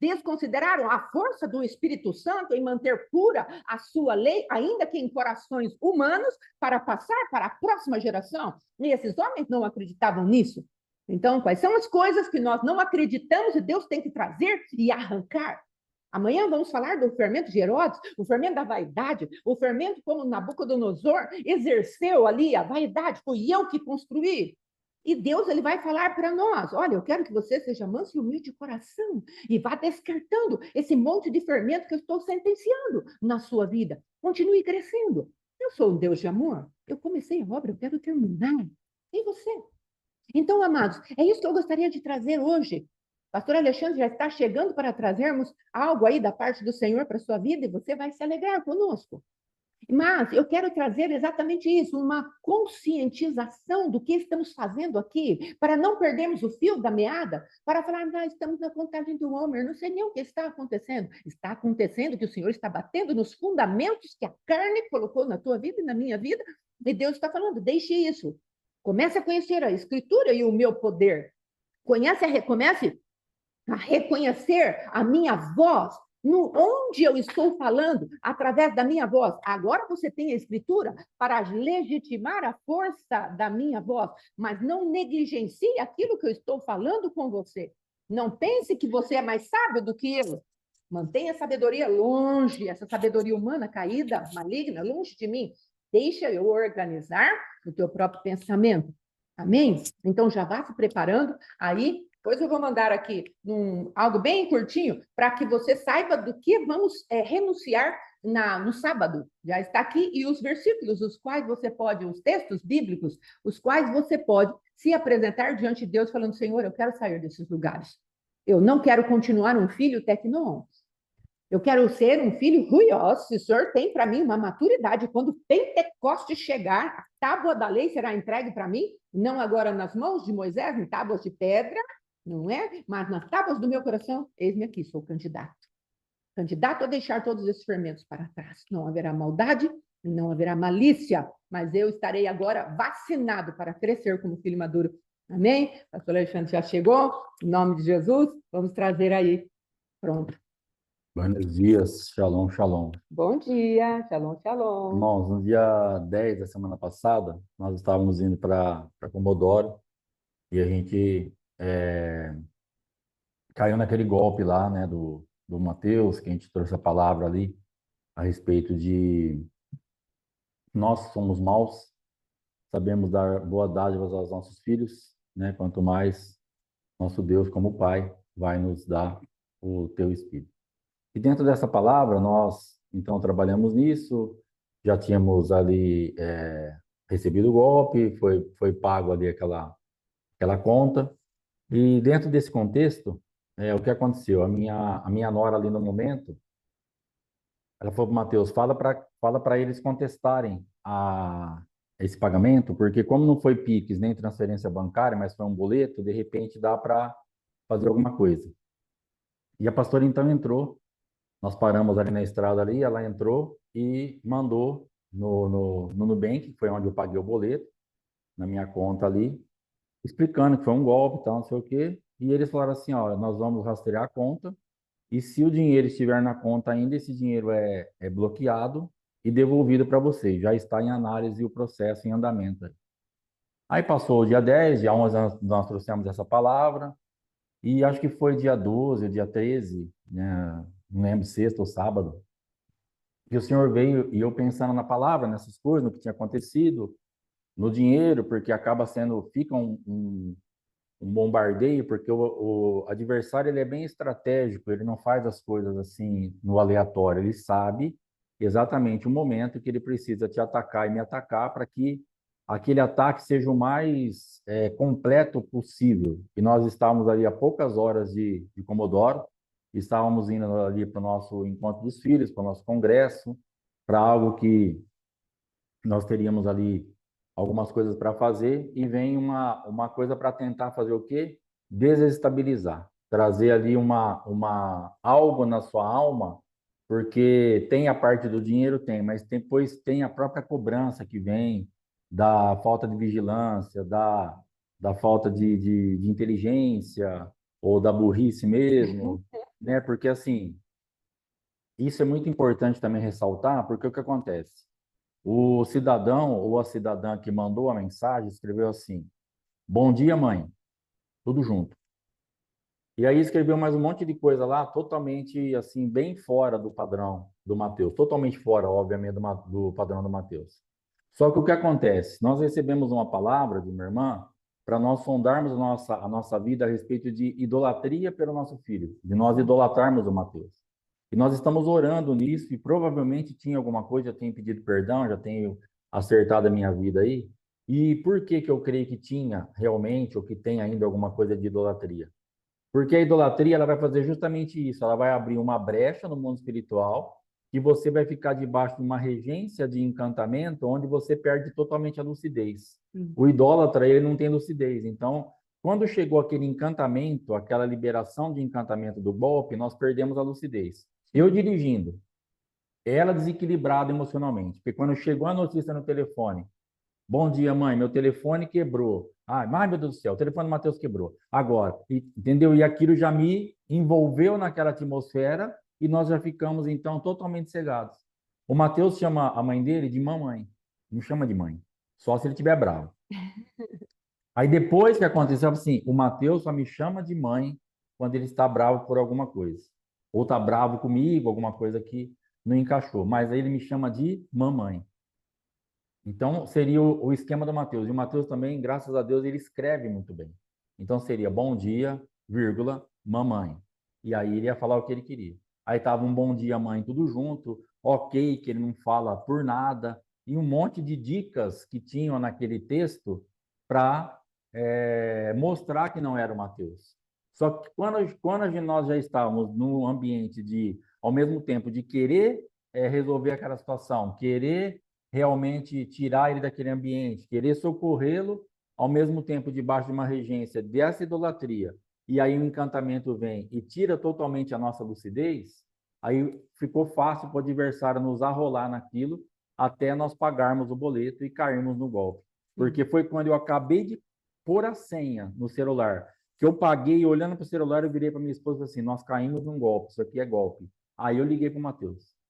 Desconsideraram a força do Espírito Santo em manter pura a sua lei, ainda que em corações humanos, para passar para a próxima geração. E esses homens não acreditavam nisso. Então, quais são as coisas que nós não acreditamos e Deus tem que trazer e arrancar? Amanhã vamos falar do fermento de Herodes, o fermento da vaidade, o fermento como Nabucodonosor exerceu ali a vaidade, foi eu que construí. E Deus ele vai falar para nós, olha, eu quero que você seja manso e humilde de coração e vá descartando esse monte de fermento que eu estou sentenciando na sua vida. Continue crescendo. Eu sou um Deus de amor. Eu comecei a obra, eu quero terminar. E você? Então, amados, é isso que eu gostaria de trazer hoje. Pastor Alexandre já está chegando para trazermos algo aí da parte do Senhor para a sua vida e você vai se alegrar conosco.
Mas eu quero trazer exatamente isso, uma conscientização do que estamos fazendo aqui, para não perdermos o fio da meada, para falar, nós estamos na contagem do Homer, não sei nem o que está acontecendo. Está acontecendo que o Senhor está batendo nos fundamentos que a carne colocou na tua vida e na minha vida, e Deus está falando, deixe isso. Comece a conhecer a Escritura e o meu poder. Comece a reconhecer a minha voz, onde eu estou falando, através da minha voz. Agora você tem a escritura para legitimar a força da minha voz, mas não negligencie aquilo que eu estou falando com você. Não pense que você é mais sábio do que eu. Mantenha a sabedoria longe, essa sabedoria humana caída, maligna, longe de mim. Deixa eu organizar o teu próprio pensamento. Amém? Então já vá se preparando aí. Depois eu vou mandar aqui algo bem curtinho para que você saiba do que vamos renunciar no sábado. Já está aqui, e os versículos, os quais você pode, os textos bíblicos, os quais você pode se apresentar diante de Deus, falando, Senhor, eu quero sair desses lugares. Eu não quero continuar um filho tecnon. Eu quero ser um filho ruiós. Se o Senhor tem para mim uma maturidade, quando Pentecoste chegar, a tábua da lei será entregue para mim, não agora nas mãos de Moisés, em tábuas de pedra, não é? Mas nas tábuas do meu coração, eis-me aqui, sou candidato. Candidato a deixar todos esses fermentos para trás. Não haverá maldade e não haverá malícia, mas eu estarei agora vacinado para crescer como filho maduro. Amém? Pastor Alexandre já chegou, em nome de Jesus, vamos trazer aí. Pronto.
Buenos dias, shalom, shalom.
Bom dia, shalom, shalom.
Irmãos, no dia 10 da semana passada, nós estávamos indo para Comodoro e a gente caiu naquele golpe lá, né, do Mateus, que a gente trouxe a palavra ali a respeito de nós somos maus, sabemos dar boa dádivas aos nossos filhos, né, quanto mais nosso Deus, como Pai, vai nos dar o teu Espírito. E dentro dessa palavra, nós, então, trabalhamos nisso, já tínhamos ali recebido o golpe, foi pago ali aquela conta, e dentro desse contexto, o que aconteceu? A minha nora ali no momento, ela falou para o Mateus, fala para eles contestarem esse pagamento, porque como não foi Pix nem transferência bancária, mas foi um boleto, de repente dá para fazer alguma coisa. E a pastora então entrou. Nós paramos ali na estrada ali, ela entrou e mandou no Nubank, que foi onde eu paguei o boleto, na minha conta ali, explicando que foi um golpe e tal, não sei o quê. E eles falaram assim, ó, nós vamos rastrear a conta e se o dinheiro estiver na conta ainda, esse dinheiro é bloqueado e devolvido para vocês. Já está em análise o processo em andamento. Aí passou o dia 10, dia 11 nós trouxemos essa palavra, e acho que foi dia 12, dia 13, né? Não lembro, sexta ou sábado, que o Senhor veio e eu pensando na palavra, nessas coisas, no que tinha acontecido, no dinheiro, porque acaba sendo, fica um bombardeio, porque o adversário ele é bem estratégico, ele não faz as coisas assim no aleatório, ele sabe exatamente o momento que ele precisa te atacar e me atacar para que aquele ataque seja o mais completo possível. E nós estávamos ali a poucas horas de Comodoro, estávamos indo ali para o nosso encontro dos filhos, para o nosso congresso, para algo que nós teríamos ali algumas coisas para fazer e vem uma coisa para tentar fazer o quê? Desestabilizar, trazer ali algo na sua alma, porque tem a parte do dinheiro, tem, mas depois tem a própria cobrança que vem da falta de vigilância, da falta de inteligência ou da burrice mesmo, né? Porque assim, isso é muito importante também ressaltar, porque o que acontece? O cidadão ou a cidadã que mandou a mensagem escreveu assim: Bom dia, mãe. Tudo junto. E aí escreveu mais um monte de coisa lá, totalmente assim, bem fora do padrão do Mateus. Totalmente fora, obviamente, do padrão do Mateus. Só que o que acontece? Nós recebemos uma palavra de uma irmã para nós sondarmos a nossa vida a respeito de idolatria pelo nosso filho, de nós idolatrarmos o Mateus. E nós estamos orando nisso e provavelmente tinha alguma coisa, já tenho pedido perdão, já tenho acertado a minha vida aí. E por que que eu creio que tinha realmente, ou que tem ainda alguma coisa de idolatria? Porque a idolatria ela vai fazer justamente isso, ela vai abrir uma brecha no mundo espiritual que você vai ficar debaixo de uma regência de encantamento onde você perde totalmente a lucidez. O idólatra, ele não tem lucidez. Então, quando chegou aquele encantamento, aquela liberação de encantamento do golpe, nós perdemos a lucidez. Eu dirigindo, ela desequilibrada emocionalmente, porque quando chegou a notícia no telefone, bom dia, mãe, meu telefone quebrou. Ai, meu Deus do céu, o telefone do Matheus quebrou. Agora, entendeu? E aquilo já me envolveu naquela atmosfera e nós já ficamos, então, totalmente cegados. O Matheus chama a mãe dele de mamãe, não chama de mãe, só se ele estiver bravo. Aí depois que aconteceu assim, o Matheus só me chama de mãe quando ele está bravo por alguma coisa. Ou está bravo comigo, alguma coisa que não encaixou. Mas aí ele me chama de mamãe. Então, seria o esquema do Matheus. E o Matheus também, graças a Deus, ele escreve muito bem. Então, seria bom dia, vírgula, mamãe. E aí ele ia falar o que ele queria. Aí estava um bom dia, mãe, tudo junto. Ok, que ele não fala por nada. E um monte de dicas que tinham naquele texto para mostrar que não era o Matheus. Só que quando nós já estávamos no ambiente de, ao mesmo tempo, de querer resolver aquela situação, querer realmente tirar ele daquele ambiente, querer socorrê-lo, ao mesmo tempo debaixo de uma regência dessa idolatria, e aí o encantamento vem e tira totalmente a nossa lucidez, aí ficou fácil para o adversário nos arrolar naquilo até nós pagarmos o boleto e cairmos no golpe. Porque foi quando eu acabei de pôr a senha no celular, que eu paguei, olhando para o celular, eu virei para minha esposa assim, nós caímos num golpe, isso aqui é golpe. Aí eu liguei para o Matheus.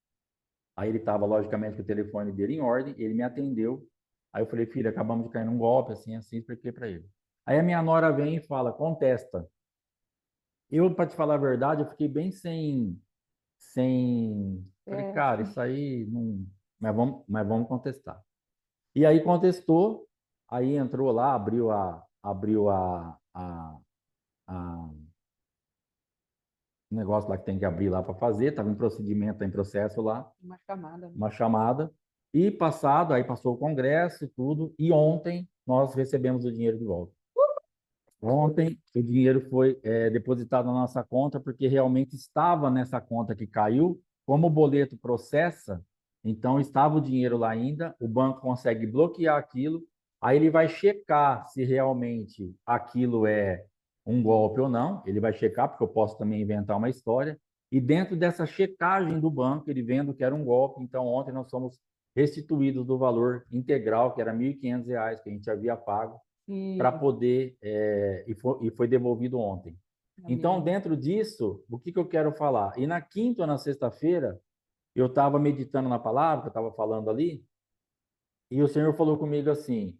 Aí ele estava, logicamente, com o telefone dele em ordem, ele me atendeu. Aí eu falei, filho, acabamos de cair num golpe, assim, assim, expliquei para ele. Aí a minha nora vem e fala, contesta. Eu, para te falar a verdade, eu fiquei bem Falei, cara, isso aí não... Mas vamos contestar. E aí contestou, aí entrou lá, a o negócio lá que tem que abrir lá para fazer, estava em procedimento, tá em processo lá. Uma chamada. E passado, aí passou o congresso e tudo, e ontem nós recebemos o dinheiro de volta. Ontem o dinheiro foi depositado na nossa conta, porque realmente estava nessa conta que caiu. Como o boleto processa, então estava o dinheiro lá ainda, o banco consegue bloquear aquilo, aí ele vai checar se realmente aquilo é um golpe ou não, ele vai checar, porque eu posso também inventar uma história, e dentro dessa checagem do banco, ele vendo que era um golpe, então ontem nós somos restituídos do valor integral, que era R$ 1.500 que a gente havia pago, para poder, e foi devolvido ontem. Amém. Então, dentro disso, o que eu quero falar? E na quinta ou na sexta-feira, eu estava meditando na palavra, que eu estava falando ali, e o Senhor falou comigo assim,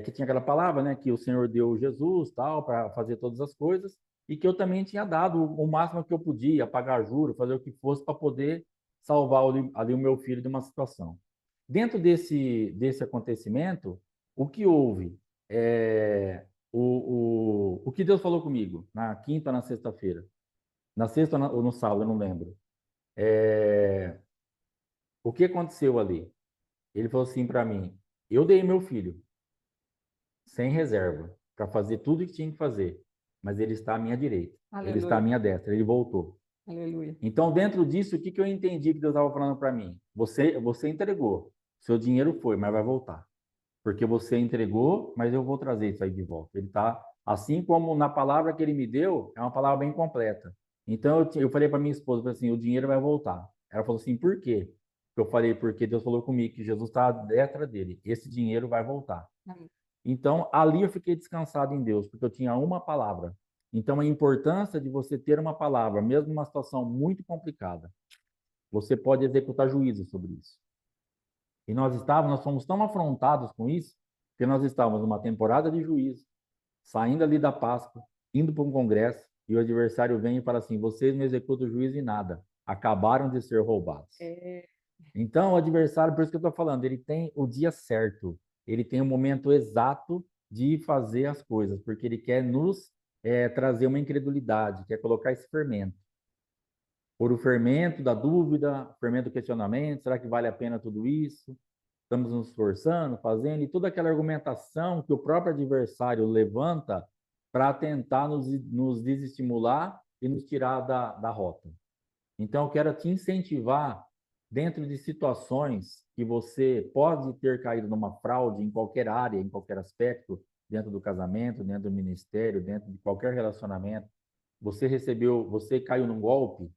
que tinha aquela palavra, né, que o Senhor deu Jesus, tal, para fazer todas as coisas, e que eu também tinha dado o máximo que eu podia, pagar juros, fazer o que fosse para poder salvar ali o meu filho de uma situação. Dentro desse acontecimento, o que houve? O que Deus falou comigo na quinta ou na sexta-feira? Na sexta ou no sábado, eu não lembro. O que aconteceu ali? Ele falou assim para mim: eu dei meu filho sem reserva para fazer tudo o que tinha que fazer, mas ele está à minha direita, Aleluia. Ele está à minha destra, ele voltou. Aleluia. Então, dentro disso, o que eu entendi que Deus estava falando para mim? Você entregou, seu dinheiro foi, mas vai voltar. Porque você entregou, mas eu vou trazer isso aí de volta. Ele está, assim como na palavra que ele me deu, é uma palavra bem completa. Então, eu falei para minha esposa, assim, o dinheiro vai voltar. Ela falou assim, por quê? Eu falei, porque Deus falou comigo que Jesus está à destra dele. Esse dinheiro vai voltar. Amém. Então, ali eu fiquei descansado em Deus, porque eu tinha uma palavra. Então, a importância de você ter uma palavra, mesmo numa situação muito complicada, você pode executar juízo sobre isso. E nós fomos tão afrontados com isso, que nós estávamos numa temporada de juízo, saindo ali da Páscoa, indo para um congresso, e o adversário vem e fala assim, vocês não executam juízo em nada, acabaram de ser roubados. Então, o adversário, por isso que eu estou falando, ele tem o dia certo, ele tem o momento exato de fazer as coisas, porque ele quer nos trazer uma incredulidade, quer colocar esse fermento. Por o fermento da dúvida, o fermento do questionamento, será que vale a pena tudo isso? Estamos nos esforçando, fazendo, e toda aquela argumentação que o próprio adversário levanta para tentar nos desestimular e nos tirar da rota. Então, eu quero te incentivar dentro de situações que você pode ter caído numa fraude em qualquer área, em qualquer aspecto, dentro do casamento, dentro do ministério, dentro de qualquer relacionamento, você caiu num golpe,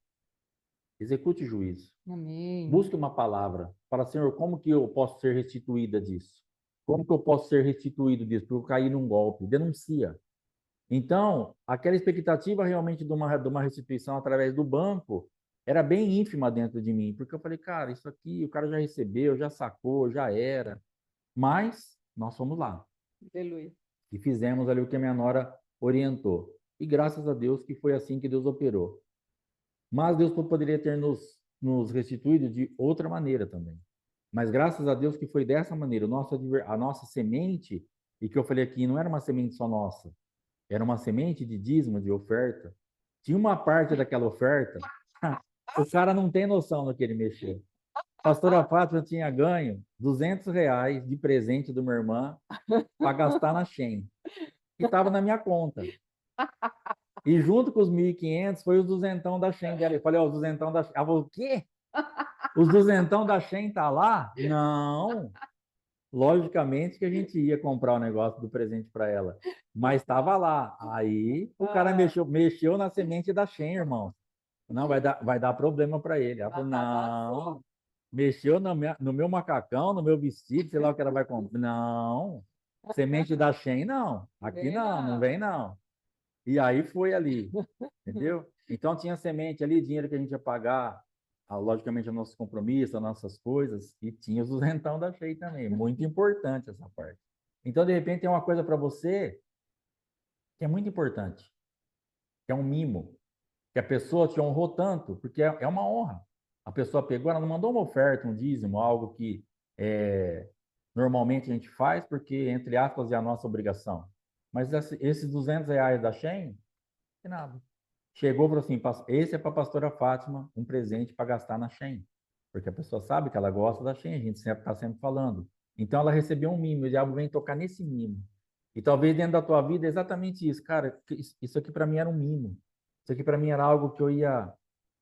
execute juízo.
Amém.
Busque uma palavra. Fala, Senhor, como que eu posso ser restituída disso? Como que eu posso ser restituído disso? Porque eu caí num golpe. Denuncia. Então, aquela expectativa realmente de uma restituição através do banco era bem ínfima dentro de mim, porque eu falei, cara, isso aqui o cara já recebeu, já sacou, já era. Mas nós fomos lá
Aleluia.
e fizemos ali o que a minha nora orientou. E graças a Deus que foi assim que Deus operou. Mas Deus poderia ter nos restituído de outra maneira também. Mas graças a Deus que foi dessa maneira. A nossa semente, e que eu falei aqui, não era uma semente só nossa, era uma semente de dízimo, de oferta. Tinha uma parte daquela oferta, o cara não tem noção do que ele mexeu. A pastora Fátima tinha ganho R$ 200 de presente de uma irmã para gastar na Shein, que estava na minha conta. E junto com os 1.500 foi os duzentão da Shein dela. Eu falei, ó, os duzentão da Shein. Ela falou, o quê? Os duzentão da Shein tá lá? Não. Logicamente que a gente ia comprar o negócio do presente para ela, mas estava lá. Aí o cara mexeu na semente da Shein, irmão. Não, vai dar problema para ele. Ela falou, não, mexeu no meu macacão, no meu vestido, sei lá o que ela vai comprar. Não, semente da Shein, não. Aqui não, não vem não. E aí foi ali, entendeu? Então tinha semente ali, dinheiro que a gente ia pagar, logicamente, os nossos compromissos, as nossas coisas, e tinha os duzentão da Shein também. Muito importante essa parte. Então, de repente, tem uma coisa para você que é muito importante, que é um mimo, que a pessoa te honrou tanto, porque é uma honra. A pessoa pegou, ela não mandou uma oferta, um dízimo, algo que normalmente a gente faz, porque, entre aspas, é a nossa obrigação. Mas esses R$ 200 da Shein, que nada. Chegou e falou assim, esse é para a pastora Fátima, um presente para gastar na Shein. Porque a pessoa sabe que ela gosta da Shein, a gente sempre está sempre falando. Então ela recebeu um mimo, e o diabo vem tocar nesse mimo. E talvez dentro da tua vida é exatamente isso. Cara, isso aqui para mim era um mimo. Isso aqui para mim era algo que eu ia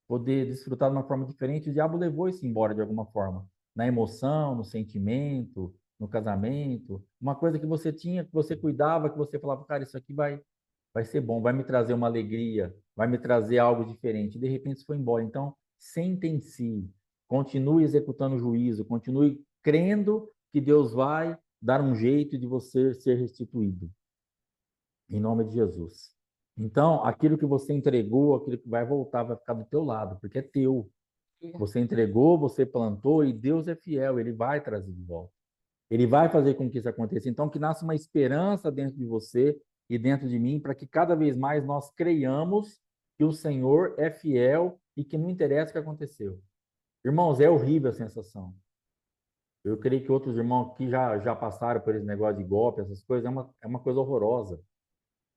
poder desfrutar de uma forma diferente. O diabo levou isso embora de alguma forma. Na emoção, no sentimento, no casamento. Uma coisa que você tinha, que você cuidava, que você falava, cara, isso aqui vai ser bom, vai me trazer uma alegria, vai me trazer algo diferente. De repente isso foi embora. Então, sentencie, continue executando o juízo, continue crendo que Deus vai dar um jeito de você ser restituído. Em nome de Jesus. Então, aquilo que você entregou, aquilo que vai voltar, vai ficar do teu lado, porque é teu. Você entregou, você plantou e Deus é fiel, ele vai trazer de volta. Ele vai fazer com que isso aconteça. Então, que nasça uma esperança dentro de você e dentro de mim, para que cada vez mais nós creiamos que o Senhor é fiel e que não interessa o que aconteceu. Irmãos, é horrível a sensação. Eu creio que outros irmãos que já passaram por esse negócio de golpe, essas coisas, é uma coisa horrorosa.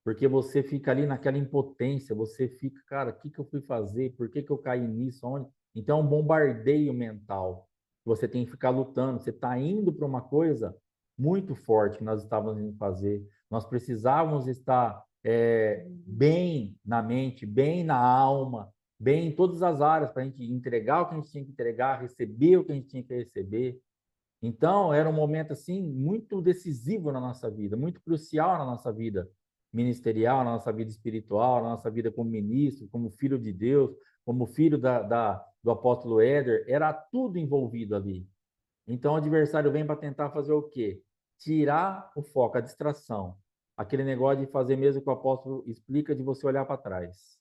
Porque você fica ali naquela impotência, você fica, cara, o que que eu fui fazer? Por que que eu caí nisso? Onde? Então, é um bombardeio mental. Você tem que ficar lutando. Você está indo para uma coisa muito forte que nós estávamos indo fazer. Nós precisávamos estar bem na mente, bem na alma, bem em todas as áreas, para a gente entregar o que a gente tinha que entregar, receber o que a gente tinha que receber. Então, era um momento, assim, muito decisivo na nossa vida, muito crucial na nossa vida ministerial, na nossa vida espiritual, na nossa vida como ministro, como filho de Deus, como filho do apóstolo Éder, era tudo envolvido ali. Então, o adversário vem para tentar fazer o quê? Tirar o foco, a distração. Aquele negócio de fazer mesmo que o apóstolo explica, de você olhar para trás.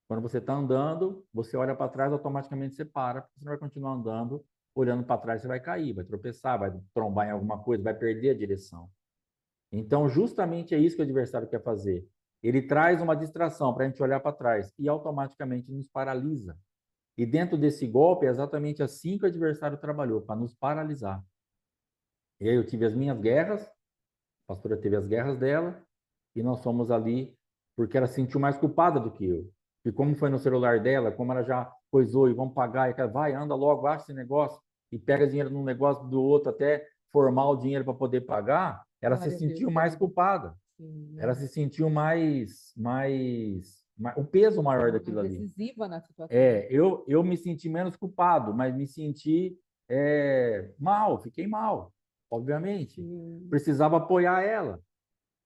Quando você está andando, você olha para trás, automaticamente você para, porque você não vai continuar andando, olhando para trás, você vai cair, vai tropeçar, vai trombar em alguma coisa, vai perder a direção. Então, justamente é isso que o adversário quer fazer. Ele traz uma distração para a gente olhar para trás e automaticamente nos paralisa. E dentro desse golpe, é exatamente assim que o adversário trabalhou, para nos paralisar. E aí eu tive as minhas guerras, a pastora teve as guerras dela, e nós fomos ali, porque ela se sentiu mais culpada do que eu. E como foi no celular dela, como ela já coisou, e vamos pagar, e ela vai, anda logo, acha esse negócio, e pega dinheiro num negócio do outro, até formar o dinheiro para poder pagar, ela se sentiu mais culpada. Ela se sentiu mais o peso maior
mais
daquilo ali.
decisiva na situação.
Eu me senti menos culpado, mas me senti mal, fiquei mal, obviamente. Precisava apoiar ela.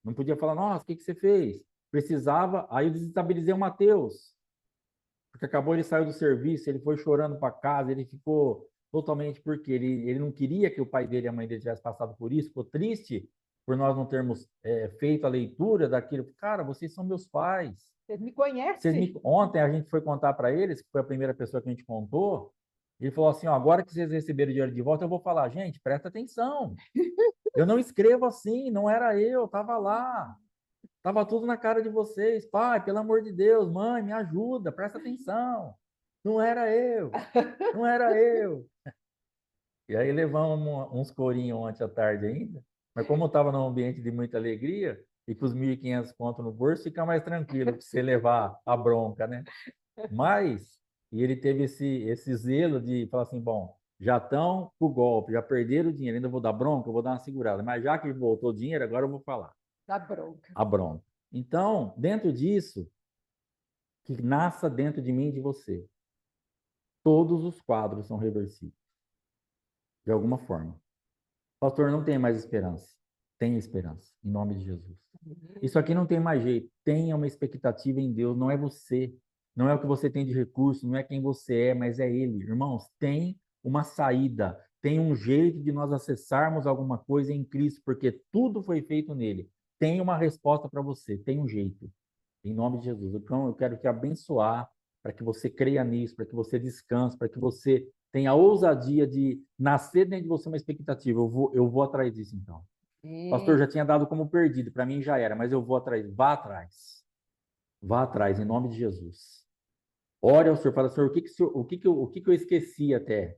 Não podia falar, nossa, o que você fez? Precisava, aí eu desestabilizei o Mateus, porque acabou, ele saiu do serviço, ele foi chorando para casa, ele ficou totalmente, porque ele não queria que o pai dele e a mãe dele tivessem passado por isso, ficou triste por nós não termos feito a leitura daquilo. Cara, vocês são meus pais.
Vocês me conhecem.
Ontem a gente foi contar para eles, que foi a primeira pessoa que a gente contou, ele falou assim, ó, agora que vocês receberam o dinheiro de volta, eu vou falar, gente, presta atenção. Eu não escrevo assim, não era eu, estava lá. Estava tudo na cara de vocês. Pai, pelo amor de Deus, mãe, me ajuda, presta atenção. Não era eu, não era eu. E aí levamos uns corinhos ontem à tarde ainda, mas como eu estava num ambiente de muita alegria, e com os 1.500 conto no bolso, fica mais tranquilo para você levar a bronca, né? Mas, e ele teve esse zelo de falar assim, bom, já estão com o golpe, já perderam o dinheiro, ainda vou dar bronca, eu vou dar uma segurada. Mas já que voltou o dinheiro, agora eu vou falar.
Da bronca.
A bronca. Então, dentro disso, que nasça dentro de mim e de você, todos os quadros são reversíveis, de alguma forma. Pastor, não tem mais esperança. Tem esperança, em nome de Jesus. Isso aqui não tem mais jeito. Tenha uma expectativa em Deus, não é você. Não é o que você tem de recurso, não é quem você é, mas é Ele. Irmãos, tem uma saída, tem um jeito de nós acessarmos alguma coisa em Cristo, porque tudo foi feito nele. Tem uma resposta para você, tem um jeito. Em nome de Jesus. Então, eu quero te abençoar para que você creia nisso, para que você descanse, para que você tenha a ousadia de nascer dentro de você uma expectativa. Eu vou atrás disso, então. Pastor, já tinha dado como perdido, para mim já era, mas eu vou atrás. Vá atrás. Vá atrás, em nome de Jesus. Ore ao Senhor, fala, Senhor, o que eu esqueci até?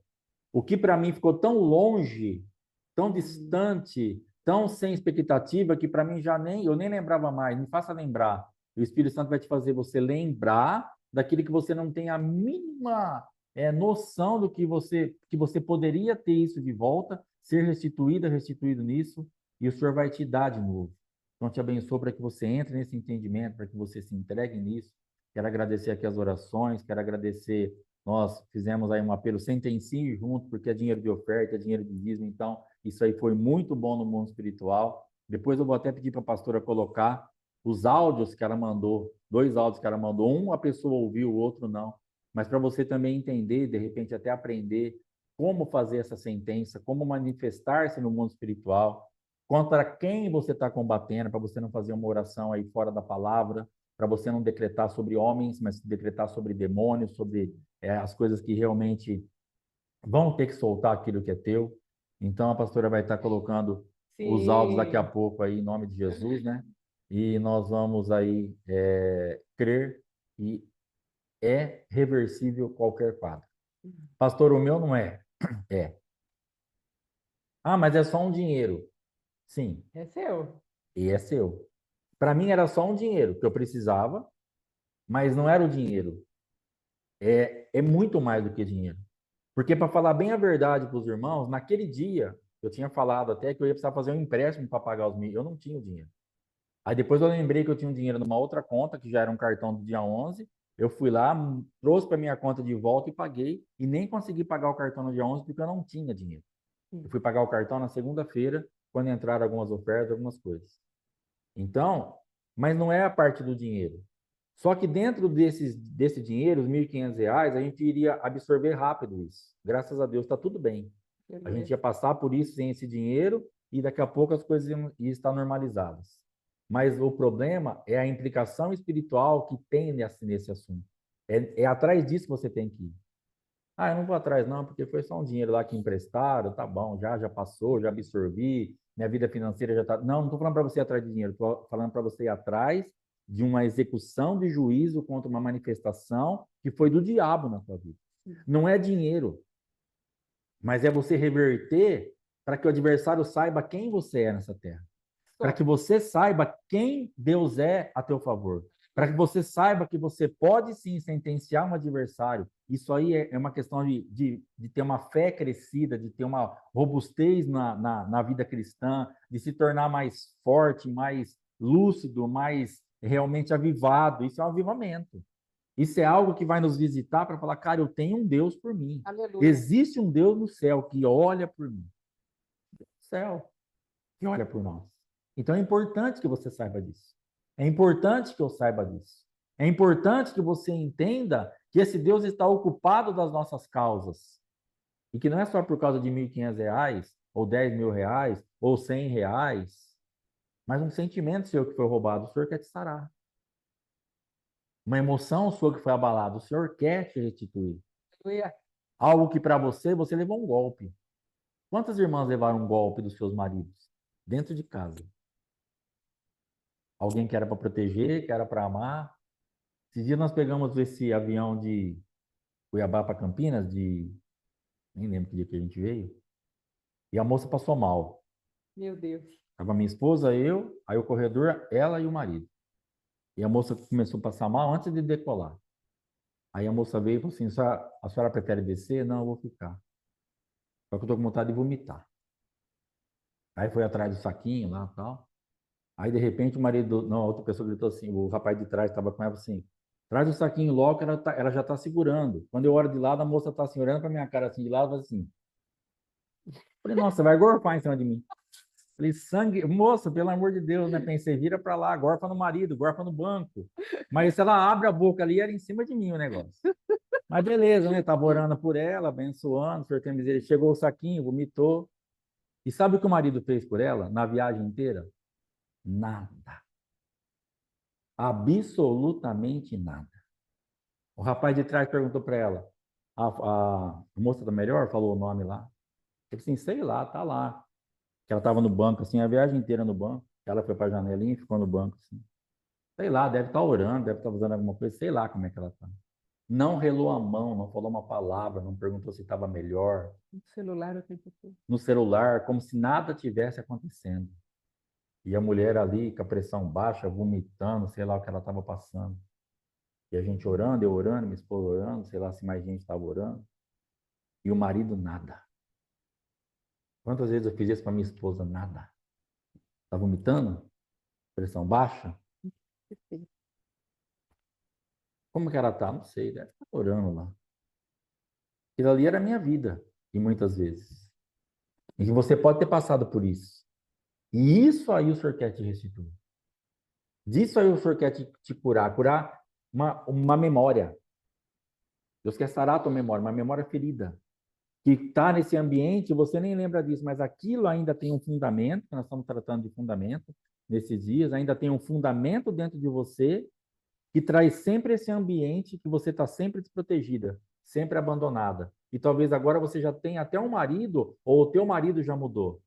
O que para mim ficou tão longe, tão distante, tão sem expectativa, que para mim eu nem lembrava mais. Me faça lembrar. O Espírito Santo vai te fazer você lembrar daquilo que você não tem a mínima noção do que você poderia ter isso de volta, ser restituído nisso, e o Senhor vai te dar de novo. Então, te abençoo para que você entre nesse entendimento, para que você se entregue nisso. Quero agradecer aqui as orações, quero agradecer. Nós fizemos aí um apelo sentencie junto, porque é dinheiro de oferta, é dinheiro de dízimo, então isso aí foi muito bom no mundo espiritual. Depois eu vou até pedir para a pastora colocar os áudios que ela mandou, 2 áudios que ela mandou, um a pessoa ouviu, o outro não. Mas para você também entender, de repente até aprender como fazer essa sentença, como manifestar-se no mundo espiritual, contra quem você está combatendo, para você não fazer uma oração aí fora da palavra, para você não decretar sobre homens, mas decretar sobre demônios, sobre as coisas que realmente vão ter que soltar aquilo que é teu. Então, a pastora vai estar colocando os áudios daqui a pouco aí, em nome de Jesus, né? E nós vamos aí crer e é reversível qualquer quadro. Pastor, o meu não é. É. Ah, mas é só um dinheiro. Sim.
É seu.
E é seu. Para mim era só um dinheiro que eu precisava, mas não era o dinheiro. É muito mais do que dinheiro. Porque, para falar bem a verdade para os irmãos, naquele dia, eu tinha falado até que eu ia precisar fazer um empréstimo para pagar os mil. Eu não tinha o dinheiro. Aí depois eu lembrei que eu tinha um dinheiro numa outra conta, que já era um cartão do dia 11. Eu fui lá, trouxe para minha conta de volta e paguei. E nem consegui pagar o cartão no dia 11 porque eu não tinha dinheiro. Eu fui pagar o cartão na segunda-feira, quando entraram algumas ofertas, algumas coisas. Então, mas não é a parte do dinheiro. Só que dentro desse dinheiro, os R$ 1.500, a gente iria absorver rápido isso. Graças a Deus, está tudo bem. A gente ia passar por isso sem esse dinheiro e daqui a pouco as coisas iam estar normalizadas. Mas o problema é a implicação espiritual que tem nesse assunto. É atrás disso que você tem que ir. Ah, eu não vou atrás não, porque foi só um dinheiro lá que emprestaram, tá bom, já passou, já absorvi, minha vida financeira já tá... Não estou falando para você ir atrás de dinheiro, estou falando para você ir atrás de uma execução de juízo contra uma manifestação que foi do diabo na sua vida. Não é dinheiro, mas é você reverter para que o adversário saiba quem você é nessa terra. Para que você saiba quem Deus é a teu favor. Para que você saiba que você pode sim sentenciar um adversário. Isso aí é uma questão de ter uma fé crescida, de ter uma robustez na vida cristã, de se tornar mais forte, mais lúcido, mais realmente avivado. Isso é um avivamento. Isso é algo que vai nos visitar para falar, cara, eu tenho um Deus por mim.
Aleluia.
Existe um Deus no céu que olha por mim. Céu, que olha por nós. Então é importante que você saiba disso. É importante que eu saiba disso. É importante que você entenda que esse Deus está ocupado das nossas causas. E que não é só por causa de R$ 1.500, ou R$ 10.000, ou R$ 100, mas um sentimento seu que foi roubado, o Senhor quer te sarar. Uma emoção sua que foi abalada, o Senhor quer te restituir.
Aleluia.
Algo que para você, você levou um golpe. Quantas irmãs levaram um golpe dos seus maridos? Dentro de casa. Alguém que era para proteger, que era para amar. Esses dias nós pegamos esse avião de Cuiabá para Campinas, nem lembro que dia que a gente veio, e a moça passou mal.
Meu Deus.
Tava minha esposa, eu, aí o corredor, ela e o marido. E a moça começou a passar mal antes de decolar. Aí a moça veio e falou assim, a senhora prefere descer? Não, eu vou ficar. Só que eu tô com vontade de vomitar. Aí foi atrás do saquinho lá e tal. Aí, de repente, o marido, não, a outra pessoa gritou assim, o rapaz de trás estava com ela assim, traz o saquinho logo que ela já está segurando. Quando eu olho de lado, a moça está assim, olhando para minha cara assim, de lado, faz assim. Falei, nossa, vai gorfar em cima de mim. Falei, sangue, moça, pelo amor de Deus, né? Pensei, vira para lá, gorfa no marido, gorfa no banco. Mas se ela abre a boca ali, era em cima de mim o negócio. Mas beleza, né? Tava orando por ela, abençoando, o Senhor tem misericórdia. Chegou o saquinho, vomitou. E sabe o que o marido fez por ela na viagem inteira? Nada. Absolutamente nada. O rapaz de trás perguntou para ela, a moça da melhor falou o nome lá. Ele disse assim, sei lá, tá lá. Que ela estava no banco, assim, a viagem inteira no banco. Ela foi para a janelinha e ficou no banco, assim. Sei lá, deve estar orando, deve estar fazendo alguma coisa, sei lá como é que ela está. Não relou a mão, não falou uma palavra, não perguntou se estava melhor.
No celular o tempo todo.
No celular, como se nada tivesse acontecendo. E a mulher ali com a pressão baixa, vomitando, sei lá o que ela estava passando. E a gente orando, eu orando, minha esposa orando, sei lá se mais gente estava orando. E o marido nada. Quantas vezes eu fiz isso para minha esposa? Nada. Está vomitando? Pressão baixa? Como que ela está? Não sei, deve estar orando lá. Aquilo ali era a minha vida, e muitas vezes. E que você pode ter passado por isso. E isso aí o Senhor quer te restituir. Disso aí o Senhor quer te curar. Curar uma memória. Deus quer sarar a tua memória, uma memória ferida. Que está nesse ambiente, você nem lembra disso, mas aquilo ainda tem um fundamento, que nós estamos tratando de fundamento nesses dias, ainda tem um fundamento dentro de você que traz sempre esse ambiente que você está sempre desprotegida, sempre abandonada. E talvez agora você já tenha até um marido, ou o teu marido já mudou.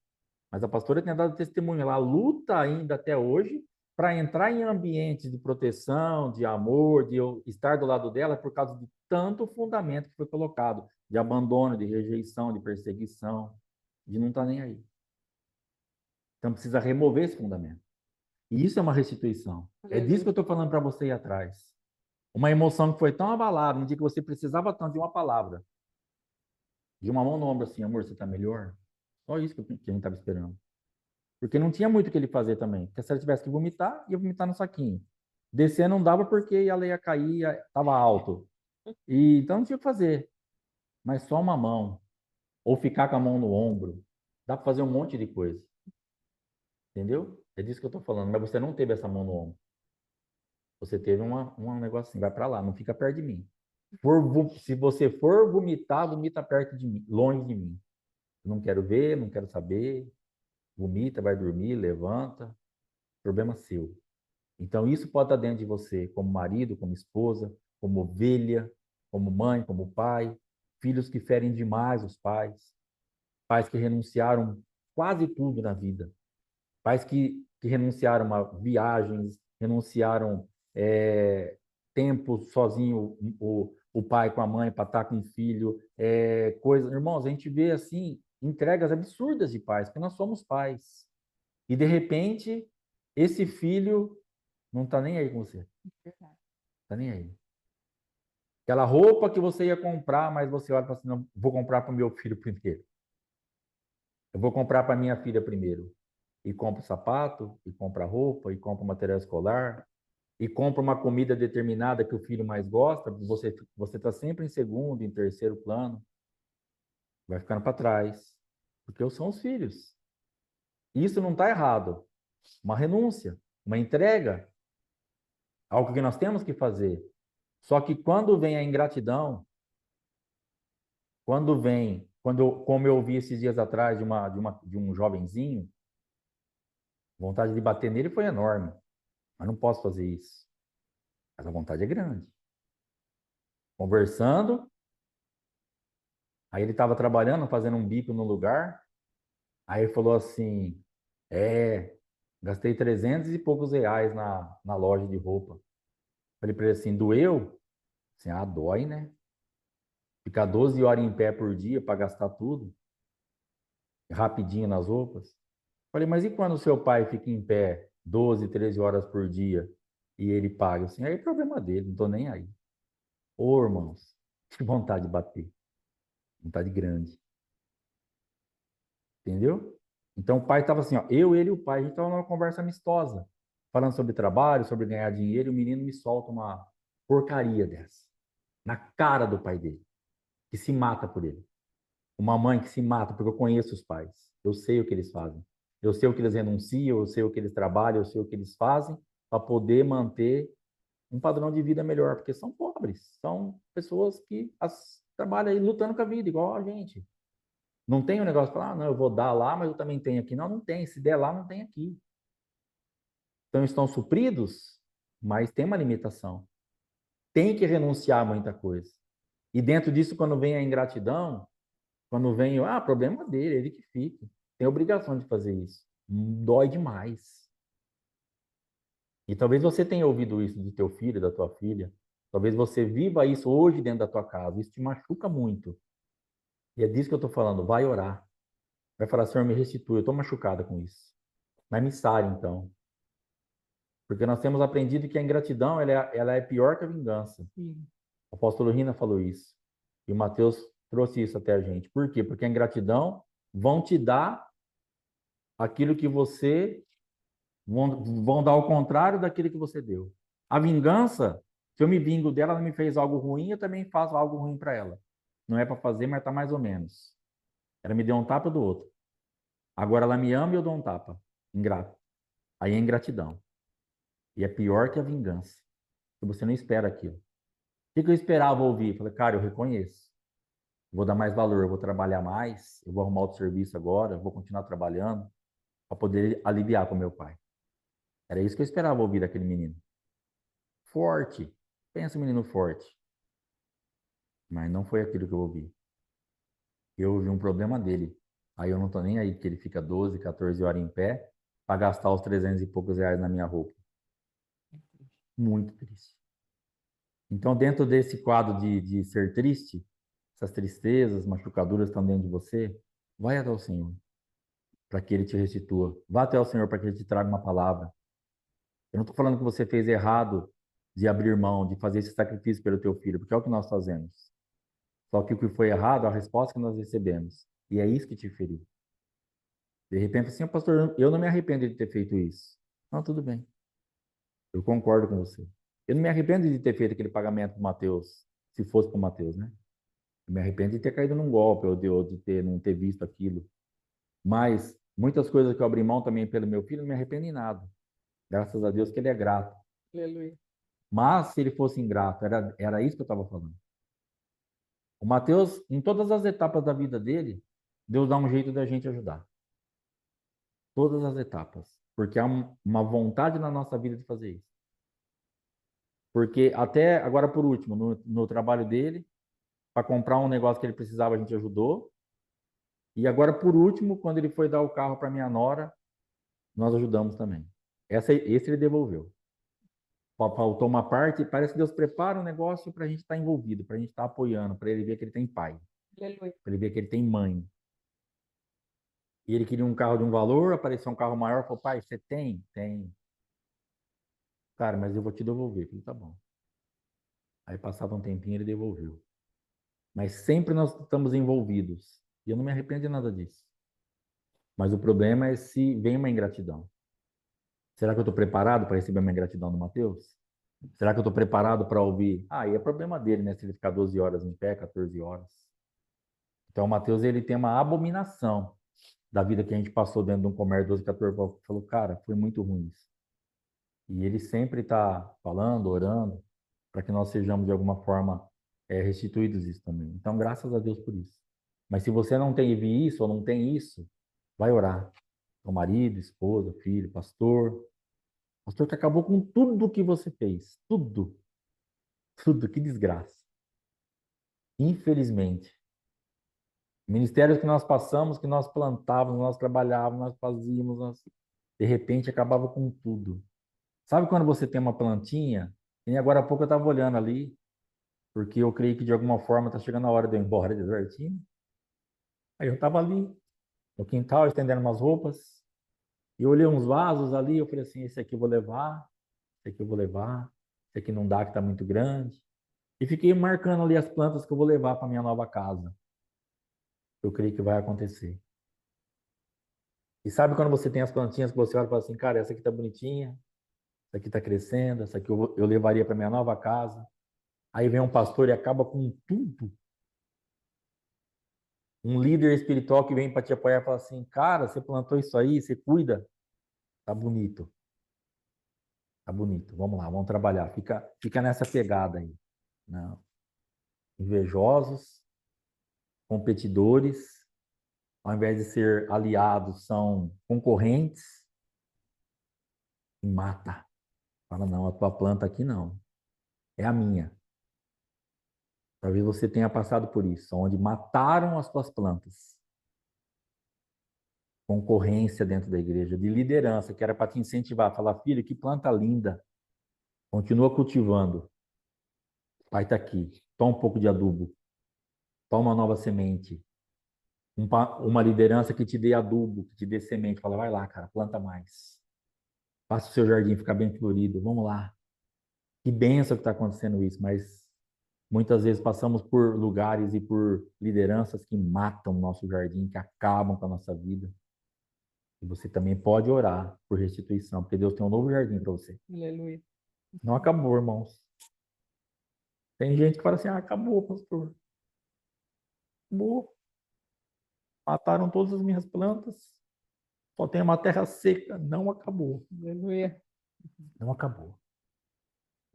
Mas a pastora tinha dado testemunho lá, luta ainda até hoje para entrar em ambientes de proteção, de amor, de eu estar do lado dela por causa de tanto fundamento que foi colocado, de abandono, de rejeição, de perseguição, de não estar nem aí. Então precisa remover esse fundamento. E isso é uma restituição. É disso que eu estou falando para você ir atrás. Uma emoção que foi tão abalada, no dia que você precisava tanto de uma palavra, de uma mão no ombro assim, amor, você está melhor? Só isso que a gente estava esperando. Porque não tinha muito o que ele fazer também. Porque se ele tivesse que vomitar, ia vomitar no saquinho. Descer não dava porque ela ia cair, estava alto. E, então não tinha o que fazer. Mas só uma mão. Ou ficar com a mão no ombro. Dá para fazer um monte de coisa. Entendeu? É disso que eu estou falando. Mas você não teve essa mão no ombro. Você teve um negócio assim, vai para lá, não fica perto de mim. Se você for vomitar, vomita perto de mim, longe de mim. Não quero ver, não quero saber. Vomita, vai dormir, levanta. Problema seu. Então, isso pode estar dentro de você, como marido, como esposa, como ovelha, como mãe, como pai. Filhos que ferem demais os pais. Pais que renunciaram quase tudo na vida. Pais que renunciaram a viagens, renunciaram tempo sozinho, o pai com a mãe para estar com o filho. Coisas. Irmãos, a gente vê assim, entregas absurdas de pais, porque nós somos pais. E, de repente, esse filho não está nem aí com você. Está nem aí. Aquela roupa que você ia comprar, mas você olha e fala assim, não, vou comprar para o meu filho primeiro. Eu vou comprar para minha filha primeiro. E compra o sapato, e compra a roupa, e compra o material escolar. e compra uma comida determinada que o filho mais gosta, você está sempre em segundo, em terceiro plano, vai ficando para trás, porque são os filhos. Isso não está errado. Uma renúncia, uma entrega, algo que nós temos que fazer. Só que quando vem a ingratidão, como eu ouvi esses dias atrás de um jovenzinho, vontade de bater nele foi enorme, mas não posso fazer isso. Mas a vontade é grande. Conversando, aí ele estava trabalhando, fazendo um bico no lugar, aí ele falou assim, gastei 300 e poucos reais na loja de roupa. Falei para ele assim, doeu? Assim, dói, né? Ficar 12 horas em pé por dia para gastar tudo, rapidinho nas roupas. Falei, mas e quando o seu pai fica em pé 12, 13 horas por dia e ele paga? Assim, aí é problema dele, não tô nem aí. Ô, irmãos, que vontade de bater. Vontade grande. Entendeu? Então o pai estava assim, ó, ele e o pai, a gente estava numa conversa amistosa, falando sobre trabalho, sobre ganhar dinheiro, e o menino me solta uma porcaria dessa, na cara do pai dele, que se mata por ele. Uma mãe que se mata, porque eu conheço os pais, eu sei o que eles fazem, eu sei o que eles renunciam, eu sei o que eles trabalham, eu sei o que eles fazem para poder manter um padrão de vida melhor, porque são pobres, são pessoas que trabalham aí lutando com a vida, igual a gente. Não tem um negócio de falar, não, eu vou dar lá, mas eu também tenho aqui. Não, não tem. Se der lá, não tem aqui. Então estão supridos, mas tem uma limitação. Tem que renunciar a muita coisa. E dentro disso, quando vem a ingratidão, quando vem, problema dele, ele que fica. Tem obrigação de fazer isso. Dói demais. E talvez você tenha ouvido isso de teu filho, da tua filha. Talvez você viva isso hoje dentro da tua casa. Isso te machuca muito. E é disso que eu estou falando. Vai orar. Vai falar, Senhor, me restitui. Eu estou machucada com isso. Mas me sare, então. Porque nós temos aprendido que a ingratidão ela é pior que a vingança.
Sim.
O apóstolo Rina falou isso. E o Mateus trouxe isso até a gente. Por quê? Porque a ingratidão vão te dar aquilo que você... Vão dar ao contrário daquilo que você deu. A vingança, se eu me vingo dela, ela me fez algo ruim, eu também faço algo ruim para ela. Não é para fazer, mas está mais ou menos. Ela me deu um tapa do outro. Agora ela me ama e eu dou um tapa. Ingrato. Aí é ingratidão. E é pior que a vingança. Porque você não espera aquilo. O que eu esperava ouvir? Falei, cara, eu reconheço. Vou dar mais valor, eu vou trabalhar mais, eu vou arrumar outro serviço agora, vou continuar trabalhando para poder aliviar com meu pai. Era isso que eu esperava ouvir daquele menino. Forte. Pensa um menino forte. Mas não foi aquilo que eu ouvi. Eu ouvi um problema dele. Aí eu não tô nem aí que ele fica 12, 14 horas em pé para gastar os 300 e poucos reais na minha roupa. Muito triste. Então, dentro desse quadro de ser triste, essas tristezas, machucaduras estão dentro de você, vai até o Senhor para que Ele te restitua. Vá até o Senhor para que Ele te traga uma palavra. Eu não estou falando que você fez errado de abrir mão, de fazer esse sacrifício pelo teu filho, porque é o que nós fazemos. Só que o que foi errado, a resposta que nós recebemos. E é isso que te feriu. De repente, assim, pastor, eu não me arrependo de ter feito isso. Não, tudo bem. Eu concordo com você. Eu não me arrependo de ter feito aquele pagamento para o Mateus, se fosse para o Mateus, né? Eu me arrependo de ter caído num golpe, ou de não ter visto aquilo. Mas muitas coisas que eu abri mão também pelo meu filho, não me arrependo em nada. Graças a Deus que ele é grato.
Aleluia.
Mas se ele fosse ingrato, era isso que eu estava falando. O Mateus, em todas as etapas da vida dele, Deus dá um jeito da gente ajudar. Todas as etapas. Porque há uma vontade na nossa vida de fazer isso. Porque até agora, por último, no trabalho dele, para comprar um negócio que ele precisava, a gente ajudou. E agora, por último, quando ele foi dar o carro para minha nora, nós ajudamos também. Esse ele devolveu. Faltou uma parte, parece que Deus prepara um negócio para a gente estar envolvido, para a gente estar apoiando, para ele ver que ele tem pai,
Aleluia.
para ele ver que ele tem mãe. E ele queria um carro de um valor, apareceu um carro maior, falou, pai, você tem? Tem. Cara, mas eu vou te devolver. Eu falei, tá bom. Aí passava um tempinho, ele devolveu. Mas sempre nós estamos envolvidos. E eu não me arrependo de nada disso. Mas o problema é se vem uma ingratidão. Será que eu estou preparado para receber uma ingratidão do Mateus? Será que eu estou preparado para ouvir? Ah, e é problema dele, né? Se ele ficar 12 horas em pé, 14 horas. Então, o Mateus, ele tem uma abominação da vida que a gente passou dentro de um comércio 12, 14 horas. Falou, cara, foi muito ruim isso. E ele sempre está falando, orando, para que nós sejamos, de alguma forma, restituídos isso também. Então, graças a Deus por isso. Mas se você não teve isso ou não tem isso, vai orar. Seu marido, esposa, filho, pastor. Pastor que acabou com tudo que você fez. Tudo. Tudo. Que desgraça. Infelizmente. Ministérios que nós passamos, que nós plantávamos, nós trabalhávamos, nós fazíamos, de repente acabava com tudo. Sabe quando você tem uma plantinha? E agora há pouco eu estava olhando ali, porque eu creio que de alguma forma está chegando a hora de eu ir embora desertinho. Aí eu estava ali, no quintal, estendendo umas roupas, e eu olhei uns vasos ali, eu falei assim, esse aqui eu vou levar, esse aqui eu vou levar, esse aqui não dá, que está muito grande. E fiquei marcando ali as plantas que eu vou levar para minha nova casa. Eu creio que vai acontecer. E sabe quando você tem as plantinhas que você olha e fala assim, cara, essa aqui tá bonitinha, essa aqui tá crescendo, essa aqui eu levaria para minha nova casa. Aí vem um pastor e acaba com tudo. Um líder espiritual que vem para te apoiar e fala assim, cara, você plantou isso aí, você cuida, tá bonito. Tá bonito. Vamos lá, vamos trabalhar. Fica nessa pegada aí. Não. Invejosos, competidores, ao invés de ser aliados, são concorrentes e mata. Fala, não, a tua planta aqui não. É a minha. Talvez você tenha passado por isso, onde mataram as tuas plantas. Concorrência dentro da igreja, de liderança, que era para te incentivar, falar, filho, que planta linda. Continua cultivando. O pai está aqui. Toma um pouco de adubo. Toma uma nova semente. Uma liderança que te dê adubo, que te dê semente. Fala, vai lá, cara, planta mais. Faça o seu jardim ficar bem florido. Vamos lá. Que bênção que está acontecendo isso, mas muitas vezes passamos por lugares e por lideranças que matam o nosso jardim, que acabam com a nossa vida. E você também pode orar por restituição, porque Deus tem um novo jardim para você.
Aleluia.
Não acabou, irmãos. Tem gente que fala assim, ah, acabou, pastor. Acabou. Mataram todas as minhas plantas. Só tem uma terra seca. Não acabou.
Aleluia.
Não acabou.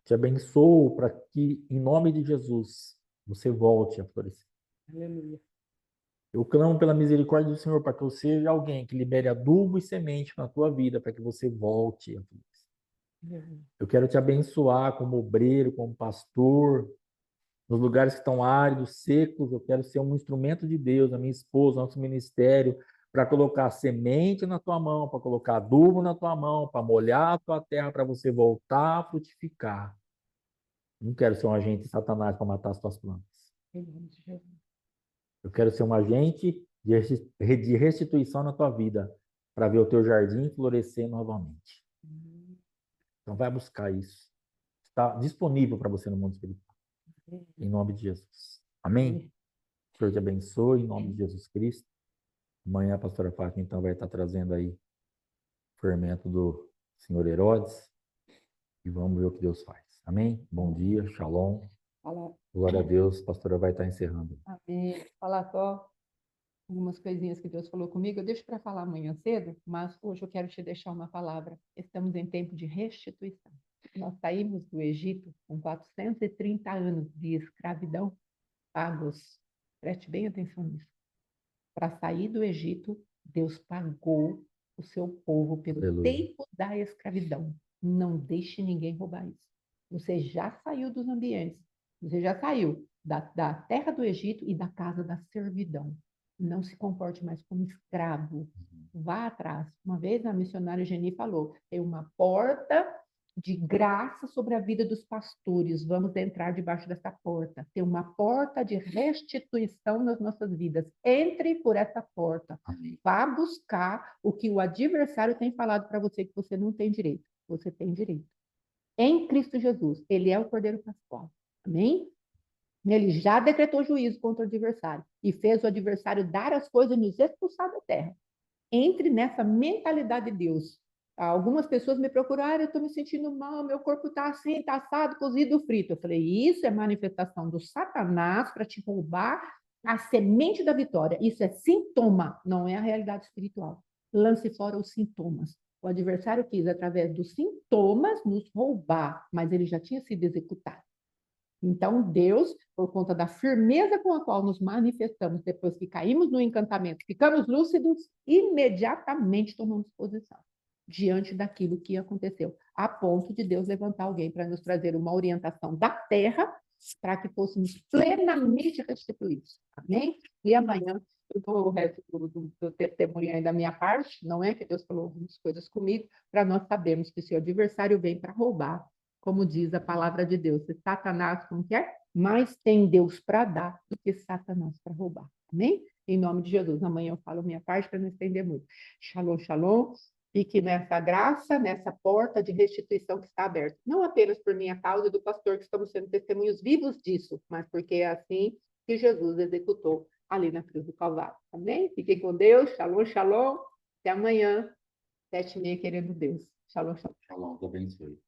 Te abençoo para que, em nome de Jesus, você volte a florescer.
Aleluia.
Eu clamo pela misericórdia do Senhor para que eu seja alguém que libere adubo e semente na tua vida, para que você volte a florescer.
Aleluia.
Eu quero te abençoar como obreiro, como pastor, nos lugares que estão áridos, secos. Eu quero ser um instrumento de Deus, a minha esposa, nosso ministério, para colocar semente na tua mão, para colocar adubo na tua mão, para molhar a tua terra, para você voltar a frutificar. Não quero ser um agente de Satanás para matar as tuas plantas.
Em nome de Jesus.
Eu quero ser um agente de restituição na tua vida, para ver o teu jardim florescer novamente. Então vai buscar isso. Está disponível para você no mundo espiritual. Em nome de Jesus. Amém? O Senhor te abençoe, em nome de Jesus Cristo. Amanhã a pastora Fátima, então, vai estar trazendo aí o fermento do senhor Herodes. E vamos ver o que Deus faz. Amém? Bom dia, shalom.
Fala,
Glória a Deus. A pastora vai estar encerrando.
amém. Falar só algumas coisinhas que Deus falou comigo. Eu deixo para falar amanhã cedo, mas hoje eu quero te deixar uma palavra. Estamos em tempo de restituição. Nós saímos do Egito com 430 anos de escravidão pagos. Preste bem atenção nisso. Para sair do Egito, Deus pagou o seu povo pelo
Aleluia.
tempo da escravidão. Não deixe ninguém roubar isso. Você já saiu dos ambientes, você já saiu da terra do Egito e da casa da servidão. Não se comporte mais como escravo. Vá atrás. Uma vez a missionária Geni falou, tem uma porta de graça sobre a vida dos pastores. Vamos entrar debaixo dessa porta. Tem uma porta de restituição nas nossas vidas. Entre por essa porta.
Amém.
Vá buscar o que o adversário tem falado para você que você não tem direito. Você tem direito. Em Cristo Jesus, ele é o Cordeiro Pascual. Amém? Ele já decretou juízo contra o adversário e fez o adversário dar as coisas e nos expulsar da terra. Entre nessa mentalidade de Deus.
Algumas pessoas me procuraram, eu estou me sentindo mal, meu corpo está assim, está assado, cozido, frito. Eu falei, isso é manifestação do Satanás para te roubar a semente da vitória. Isso é sintoma, não é a realidade espiritual. Lance fora os sintomas. O adversário quis, através dos sintomas, nos roubar, mas ele já tinha sido executado. Então, Deus, por conta da firmeza com a qual nos manifestamos depois que caímos no encantamento, ficamos lúcidos, imediatamente tomamos posição diante daquilo que aconteceu, a ponto de Deus levantar alguém para nos trazer uma orientação da terra para que fôssemos plenamente restituídos. Amém? E amanhã eu dou o resto do testemunho aí da minha parte, não é que Deus falou algumas coisas comigo, para nós sabermos que se o adversário vem para roubar, como diz a palavra de Deus, se Satanás, como que é? Mais tem Deus para dar do que Satanás para roubar. Amém? Em nome de Jesus. Amanhã eu falo minha parte para não estender muito. Shalom, shalom. Fique nessa graça, nessa porta de restituição que está aberta. Não apenas por minha causa e do pastor, que estamos sendo testemunhos vivos disso, mas porque é assim que Jesus executou ali na cruz do Calvário. Amém? Fiquem com Deus. Shalom, shalom. Até amanhã, 7h30, querendo Deus. Shalom, shalom.
Shalom, Deus abençoe.